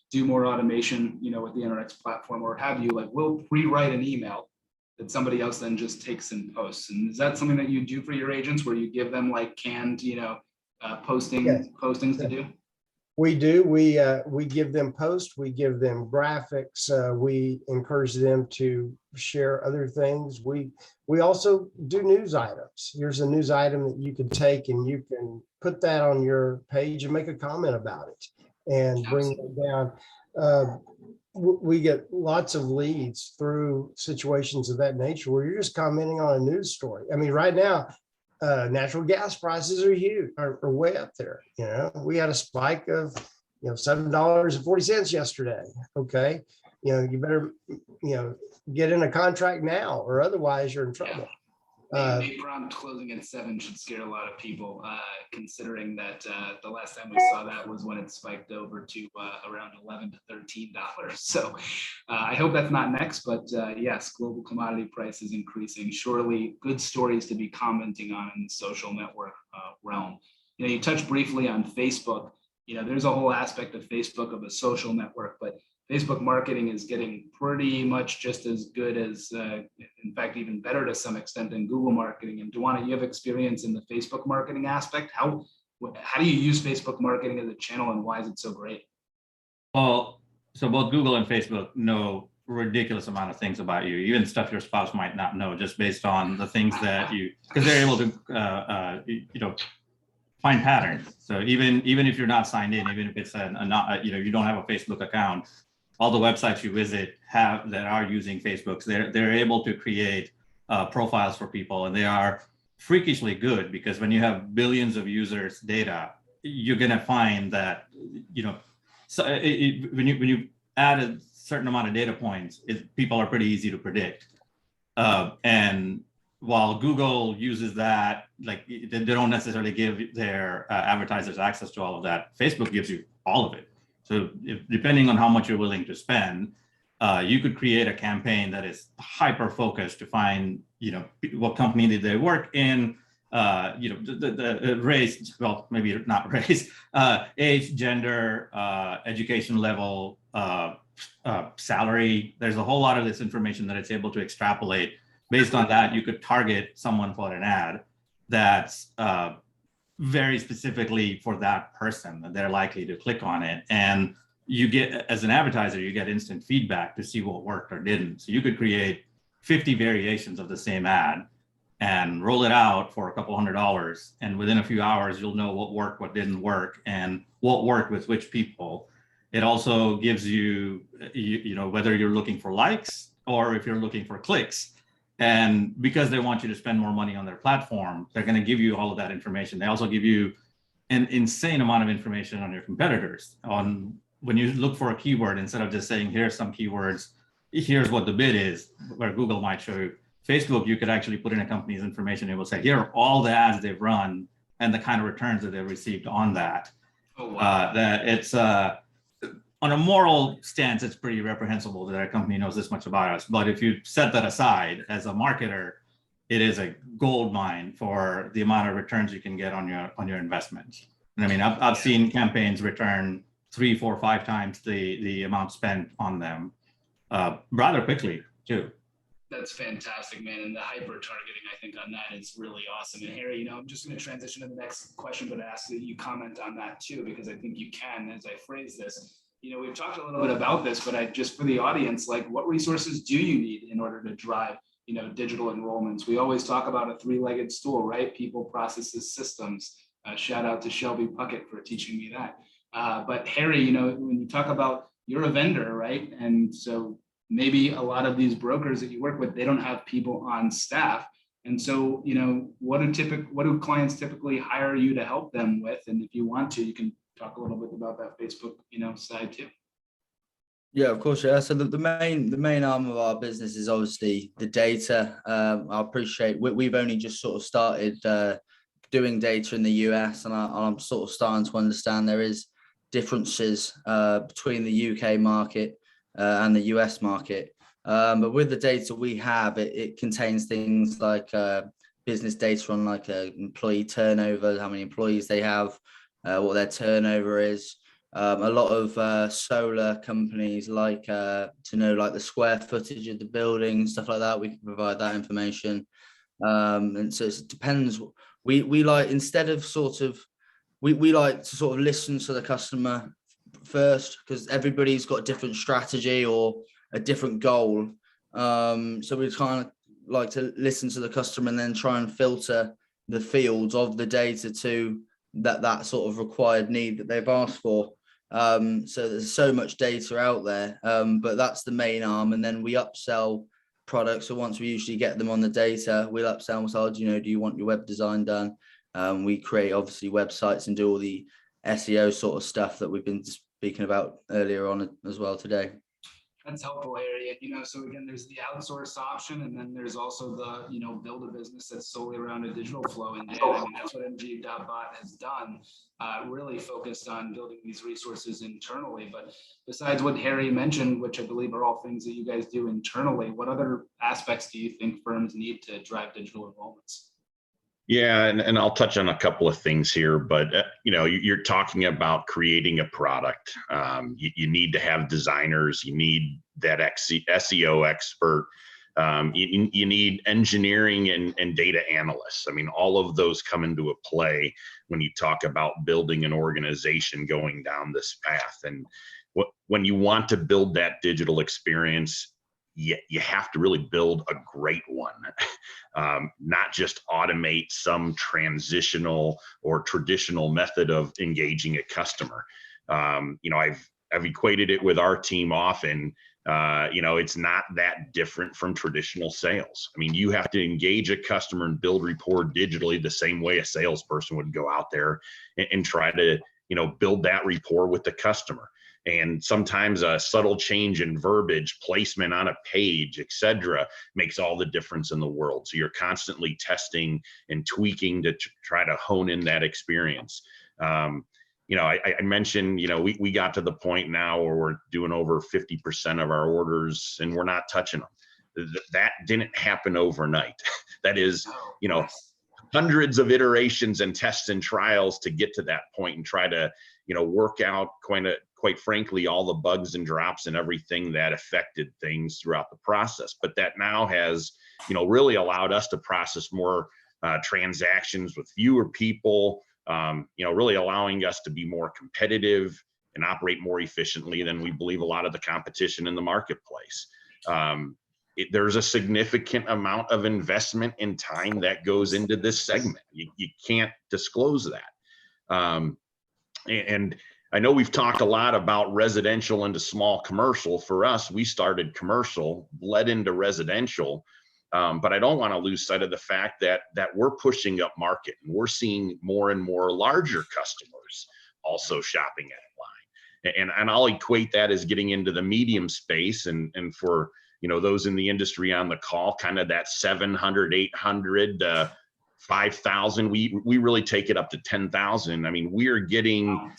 do more automation, you know, with the Enerex platform, or have you, like, we'll pre-write an email that somebody else then just takes and posts. And is that something that you do for your agents, where you give them like canned, you know, postings to do? We do. We give them posts, we give them graphics, we encourage them to share other things. We also do news items. Here's a news item that you can take and you can put that on your page and make a comment about it and bring it down. We get lots of leads through situations of that nature where you're just commenting on a news story. I mean, right now, natural gas prices are huge, are way up there. You know, we had a spike of, you know, $7.40 yesterday. Okay, you know, you better, you know, get in a contract now, or otherwise you're in trouble. May prompt closing at 7 should scare a lot of people, considering that the last time we saw that was when it spiked over to around $11 to $13. So I hope that's not next, but yes, global commodity prices increasing. Surely good stories to be commenting on in the social network realm. You know, you touched briefly on Facebook. You know, there's a whole aspect of Facebook of a social network, but Facebook marketing is getting pretty much just as good as, in fact, even better to some extent than Google marketing. And Dhwanit, you have experience in the Facebook marketing aspect. How do you use Facebook marketing as a channel, and why is it so great? Well, so both Google and Facebook know ridiculous amount of things about you, even stuff your spouse might not know, just based on the things that because they're able to, you know, find patterns. So even if you're not signed in, even if it's you know, you don't have a Facebook account, all the websites you visit that are using Facebook, they're able to create profiles for people, and they are freakishly good, because when you have billions of users' data, you're gonna find that, you know, so when you add a certain amount of data points, people are pretty easy to predict. And while Google uses that, like, they don't necessarily give their advertisers access to all of that, Facebook gives you all of it. So depending on how much you're willing to spend, you could create a campaign that is hyper focused to find, you know, what company did they work in, you know, the race, well, maybe not race, age, gender, education level, salary. There's a whole lot of this information that it's able to extrapolate. Based on that, you could target someone for an ad that's very specifically for that person, that they're likely to click on it. And you get, as an advertiser, you get instant feedback to see what worked or didn't. So you could create 50 variations of the same ad and roll it out for a couple $100. And within a few hours, you'll know what worked, what didn't work, and what worked with which people. It also gives you, you know, whether you're looking for likes or if you're looking for clicks. And because they want you to spend more money on their platform, they're going to give you all of that information. They also give you an insane amount of information on your competitors. On when you look for a keyword, instead of just saying, here's some keywords, here's what the bid is, where Google might show you. Facebook, you could actually put in a company's information. It will say, here are all the ads they've run and the kind of returns that they've received on that. Oh, wow. That it's on a moral stance, it's pretty reprehensible that a company knows this much about us. But if you set that aside, as a marketer, it is a gold mine for the amount of returns you can get on your investments. And I mean, I've seen campaigns return 3, 4, 5 times the amount spent on them rather quickly too. That's fantastic, man. And the hyper targeting, I think, on that is really awesome. And Harry, you know, I'm just going to transition to the next question, but ask that you comment on that too, because I think you can, as I phrase this. You know, we've talked a little bit about this, but just for the audience, like, what resources do you need in order to drive, you know, digital enrollments? We always talk about a 3-legged stool, right? People, processes, systems. Shout out to Shelby Puckett for teaching me that. But Harry, you know, when you talk about, you're a vendor, right? And so maybe a lot of these brokers that you work with, they don't have people on staff. And so, you know, what do clients typically hire you to help them with? And if you want to, you can talk a little bit about that Facebook, you know, side too. Yeah, of course. Yeah. So the main arm of our business is obviously the data. I appreciate we've only just sort of started doing data in the US, and I'm sort of starting to understand there is differences between the UK market and the US market. But with the data we have, it contains things like business data on like employee turnover, how many employees they have, what their turnover is. A lot of solar companies like to know like the square footage of the building, stuff like that. We can provide that information. And so it depends. We like, instead of sort of, we like to sort of listen to the customer first, because everybody's got a different strategy or a different goal. So we kind of like to listen to the customer and then try and filter the fields of the data to that sort of required need that they've asked for. So there's so much data out there, but that's the main arm. And then we upsell products. So once we usually get them on the data, we'll upsell and say, you know, do you want your web design done? We create obviously websites and do all the SEO sort of stuff that we've been speaking about earlier on as well today. That's helpful, Harry. And, you know, so again, there's the outsource option, and then there's also the, you know, build a business that's solely around a digital flow. And I mean, that's what EnergyBot has done, really focused on building these resources internally. But besides what Harry mentioned, which I believe are all things that you guys do internally, what other aspects do you think firms need to drive digital enrollments? Yeah, and I'll touch on a couple of things here, but you know, you're talking about creating a product. You need to have designers. You need that SEO expert. You need engineering and data analysts. I mean, all of those come into a play when you talk about building an organization going down this path. And when you want to build that digital experience, you have to really build a great one, not just automate some transitional or traditional method of engaging a customer. You know, I've equated it with our team often. You know, it's not that different from traditional sales. I mean, you have to engage a customer and build rapport digitally the same way a salesperson would go out there and try to, you know, build that rapport with the customer. And sometimes a subtle change in verbiage, placement on a page, et cetera, makes all the difference in the world. So you're constantly testing and tweaking to try to hone in that experience. You know, I mentioned, you know, we got to the point now where we're doing over 50% of our orders and we're not touching them. That didn't happen overnight. That is, you know, hundreds of iterations and tests and trials to get to that point and try to, you know, work out quite frankly, all the bugs and drops and everything that affected things throughout the process. But that now has, you know, really allowed us to process more transactions with fewer people, you know, really allowing us to be more competitive and operate more efficiently than we believe a lot of the competition in the marketplace. There's a significant amount of investment in time that goes into this segment. You can't disclose that. And I know we've talked a lot about residential into small commercial. For us, we started commercial, bled into residential, but I don't want to lose sight of the fact that we're pushing up market and we're seeing more and more larger customers also shopping at line. And I'll equate that as getting into the medium space, and for, you know, those in the industry on the call, kind of that 700, 800, 5,000, we really take it up to 10,000. I mean, we're getting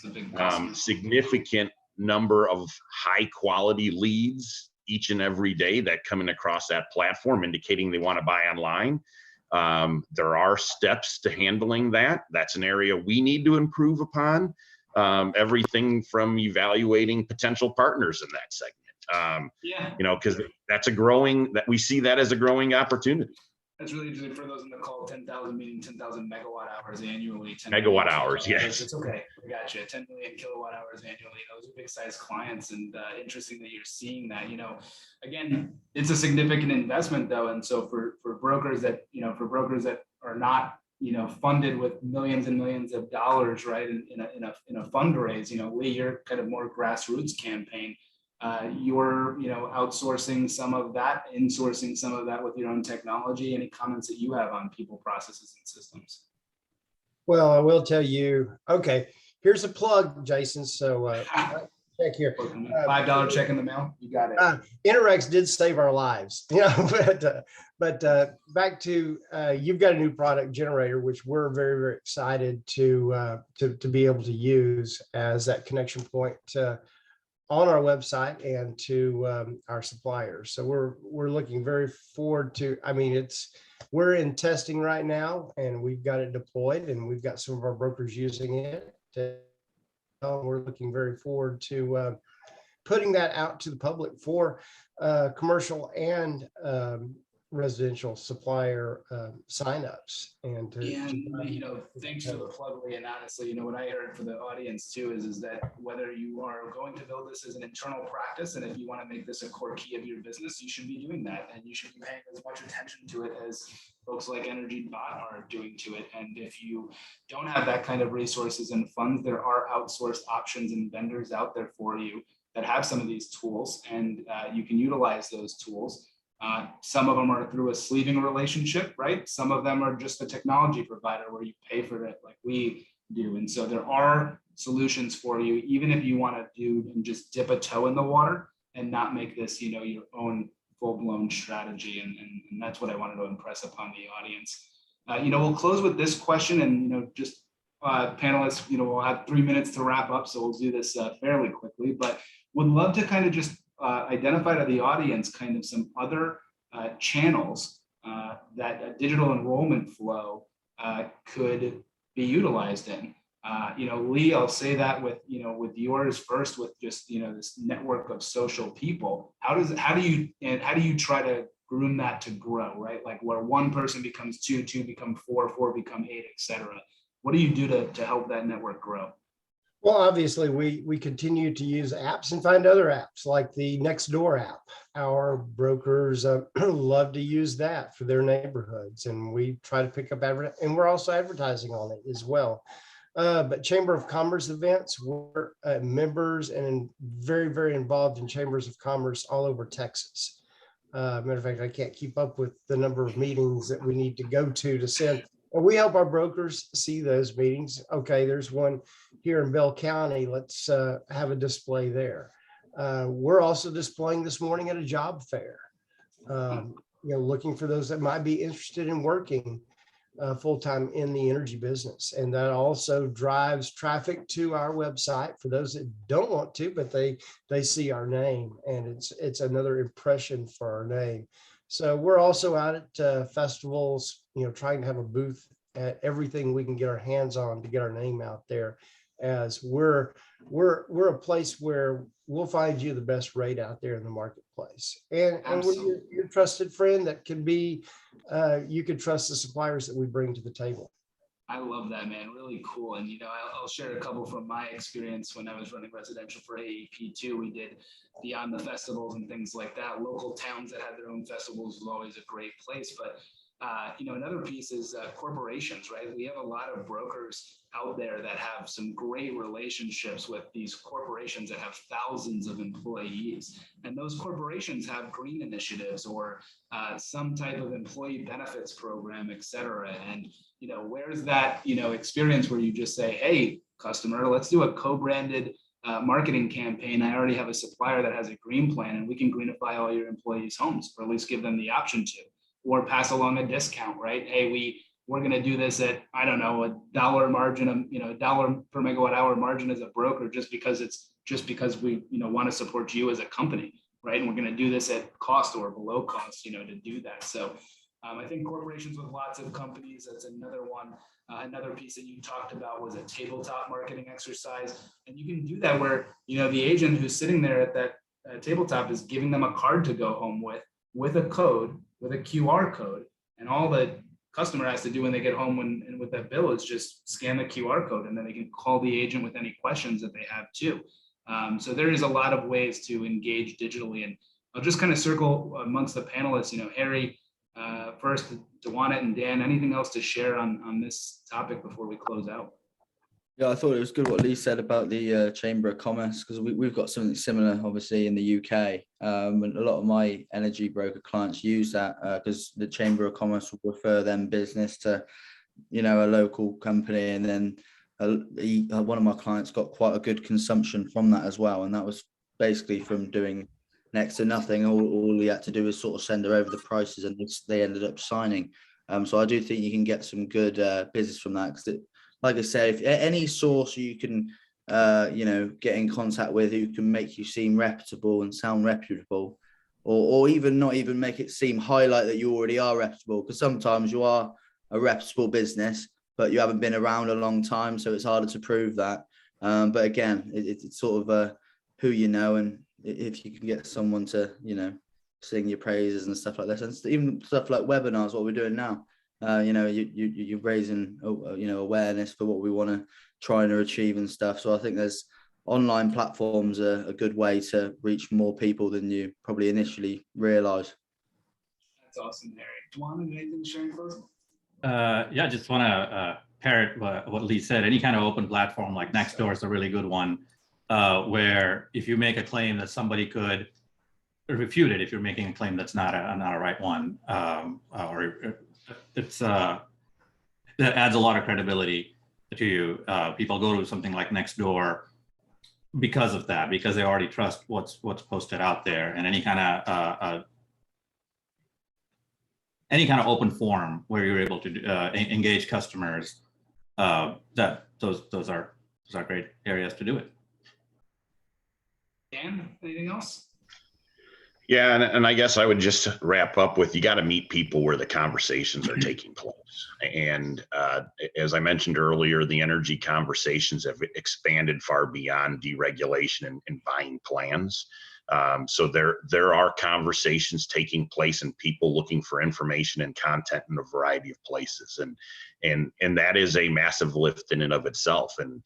significant number of high quality leads each and every day that come in across that platform, indicating they want to buy online. There are steps to handling that. That's an area we need to improve upon. Everything from evaluating potential partners in that segment. You know, because we see that as a growing opportunity. That's really interesting for those in the call. 10,000 meaning 10,000 megawatt hours annually. Megawatt hours, yes. It's okay. I got you. 10 million kilowatt hours annually. Those are big size clients, and interesting that you're seeing that. You know, again, it's a significant investment though, and so for brokers that, you know, for brokers that are not funded with millions and millions of dollars, right, in a fundraise. Lee, you're kind of more grassroots campaign. You're outsourcing some of that, insourcing some of that with your own technology. Any comments that you have on people, processes, and systems? Well, I will tell you. Okay, here's a plug, Jason. So check here. $5 check in the mail. You got it. Enerex did save our lives, but back to you've got a new product generator, which we're very, very excited to be able to use as that connection point on our website and to our suppliers. So we're looking very forward to. I mean, we're in testing right now, and we've got it deployed, and we've got some of our brokers using it. We're looking very forward to putting that out to the public for commercial and residential supplier signups. And thanks for the plug, Lee. And honestly, what I heard for the audience too is that whether you are going to build this as an internal practice, and if you want to make this a core key of your business, you should be doing that, and you should be paying as much attention to it as folks like EnergyBot are doing to it. And if you don't have that kind of resources and funds, there are outsourced options and vendors out there for you that have some of these tools, and you can utilize those tools. Some of them are through a sleeving relationship, right? Some of them are just a technology provider where you pay for it like we do. And so there are solutions for you, even if you want to do and just dip a toe in the water and not make this, your own full-blown strategy. And that's what I wanted to impress upon the audience. We'll close with this question, and, panelists, we'll have 3 minutes to wrap up. So we'll do this fairly quickly, but would love to kind of just identify to the audience kind of some other channels that a digital enrollment flow could be utilized in. Lee, I'll say that with yours first, with just this network of social people. How do you try to groom that to grow, right? Like where one person becomes two become four become eight, etc. What do you do to help that network grow? Well, obviously, we continue to use apps and find other apps like the Nextdoor app. Our brokers love to use that for their neighborhoods, and we try to pick up and we're also advertising on it as well. But Chamber of Commerce events, we're members and very, very involved in chambers of commerce all over Texas. Matter of fact, I can't keep up with the number of meetings that we need to go to send. And we help our brokers see those meetings. Okay, there's one here in Bell County. Let's have a display there. We're also displaying this morning at a job fair, looking for those that might be interested in working full-time in the energy business. And that also drives traffic to our website for those that don't want to, but they see our name, and it's another impression for our name. So we're also out at festivals, trying to have a booth at everything we can get our hands on to get our name out there, as we're a place where we'll find you the best rate out there in the marketplace. And we're your trusted friend that can be, you can trust the suppliers that we bring to the table. I love that, man. Really cool. And, I'll share a couple from my experience when I was running residential for AEP too. We did beyond the festivals and things like that. Local towns that had their own festivals was always a great place. But, another piece is corporations, right? We have a lot of brokers out there that have some great relationships with these corporations that have thousands of employees. And those corporations have green initiatives or some type of employee benefits program, et cetera. And, where's that, experience where you just say, hey, customer, let's do a co-branded marketing campaign. I already have a supplier that has a green plan, and we can greenify all your employees' homes, or at least give them the option to, or pass along a discount, right? Hey, we're going to do this at, I don't know, $1 margin, $1 per megawatt hour margin as a broker, just because we, want to support you as a company, right? And we're going to do this at cost or below cost, to do that. So I think corporations with lots of companies, that's another one. Another piece that you talked about was a tabletop marketing exercise. And you can do that where, the agent who's sitting there at that tabletop is giving them a card to go home with a code, with a QR code. And all the customer has to do when they get home and with that bill is just scan the QR code, and then they can call the agent with any questions that they have too. So there is a lot of ways to engage digitally. And I'll just kind of circle amongst the panelists, Harry, first, Dhwanit and Dan, anything else to share on this topic before we close out? Yeah, I thought it was good what Lee said about the Chamber of Commerce, because we've got something similar, obviously, in the UK. And a lot of my energy broker clients use that because the Chamber of Commerce will refer them business to, a local company. And then one of my clients got quite a good consumption from that as well. And that was basically from doing next to nothing. All he had to do was sort of send her over the prices, and they ended up signing. So I do think you can get some good business from that, because like I say, if any source you can, get in contact with who can make you seem reputable and sound reputable, or even not even make it seem highlight that you already are reputable, because sometimes you are a reputable business, but you haven't been around a long time, so it's harder to prove that. But again, it's sort of who you know, and if you can get someone to, sing your praises and stuff like that, and even stuff like webinars, what we're doing now. You're raising, awareness for what we want to try and achieve and stuff. So I think there's online platforms are a good way to reach more people than you probably initially realize. That's awesome, Harry. Dhwanit, anything to share for? Yeah, I just want to parrot what Lee said. Any kind of open platform like Nextdoor is a really good one, where if you make a claim that somebody could refute it, if you're making a claim that's not a right one, or it's that adds a lot of credibility to you. People go to something like Nextdoor because of that, because they already trust what's posted out there. And any kind of open forum where you're able to engage customers, those are great areas to do it. Dan, anything else? Yeah, and I guess I would just wrap up with, you got to meet people where the conversations are taking place. And as I mentioned earlier, the energy conversations have expanded far beyond deregulation and buying plans. So there are conversations taking place and people looking for information and content in a variety of places. And that is a massive lift in and of itself. And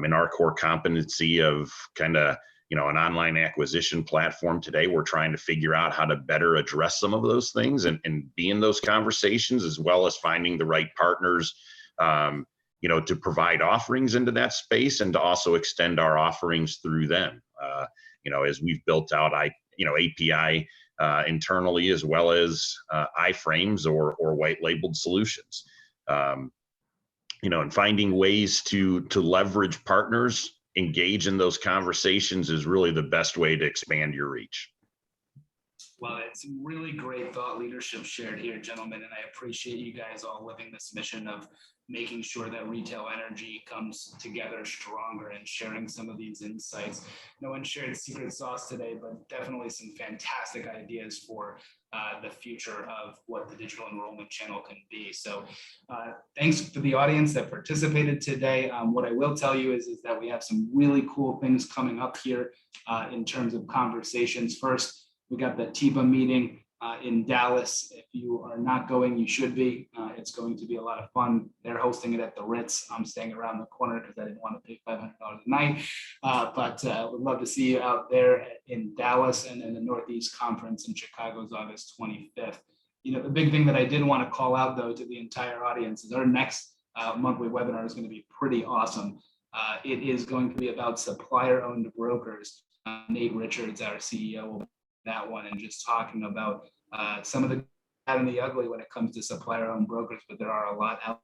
in our core competency of kind of, an online acquisition platform today, we're trying to figure out how to better address some of those things and be in those conversations, as well as finding the right partners, to provide offerings into that space and to also extend our offerings through them. As we've built out, API internally, as well as iframes or white labeled solutions, and finding ways to leverage partners, engage in those conversations is really the best way to expand your reach. Well, it's really great thought leadership shared here, gentlemen, and I appreciate you guys all living this mission of making sure that retail energy comes together stronger and sharing some of these insights. No one shared secret sauce today, but definitely some fantastic ideas for the future of what the digital enrollment channel can be. So thanks to the audience that participated today. What I will tell you is that we have some really cool things coming up here in terms of conversations. First, we got the Tifa meeting in Dallas. If you are not going, you should be. It's going to be a lot of fun. They're hosting it at the Ritz. I'm staying around the corner because I didn't want to pay $500 a night. But would love to see you out there in Dallas, and then the Northeast Conference in Chicago is August 25th. The big thing that I did want to call out, though, to the entire audience is our next monthly webinar is going to be pretty awesome. It is going to be about supplier-owned brokers. Nate Richards, our CEO, will that one, and just talking about some of the bad and the ugly when it comes to supplier-owned brokers, but there are a lot out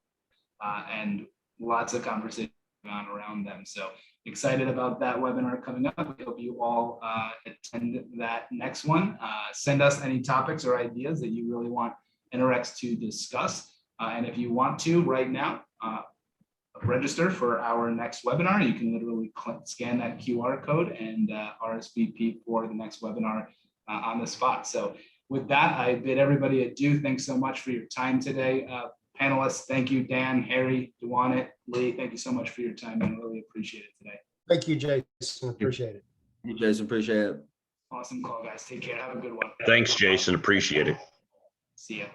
and lots of conversation on around them. So excited about that webinar coming up. We hope you all attend that next one. Send us any topics or ideas that you really want Enerex to discuss. And if you want to right now, register for our next webinar. You can literally scan that QR code and RSVP for the next webinar on the spot. So with that, I bid everybody adieu. Thanks so much for your time today. Panelists, thank you, Dan, Harry, Dhwanit, Lee. Thank you so much for your time. I really appreciate it today. Thank you, Jason. Appreciate it. Jason, appreciate it. Awesome call, guys. Take care. Have a good one. Thanks, Jason. Appreciate it. See ya.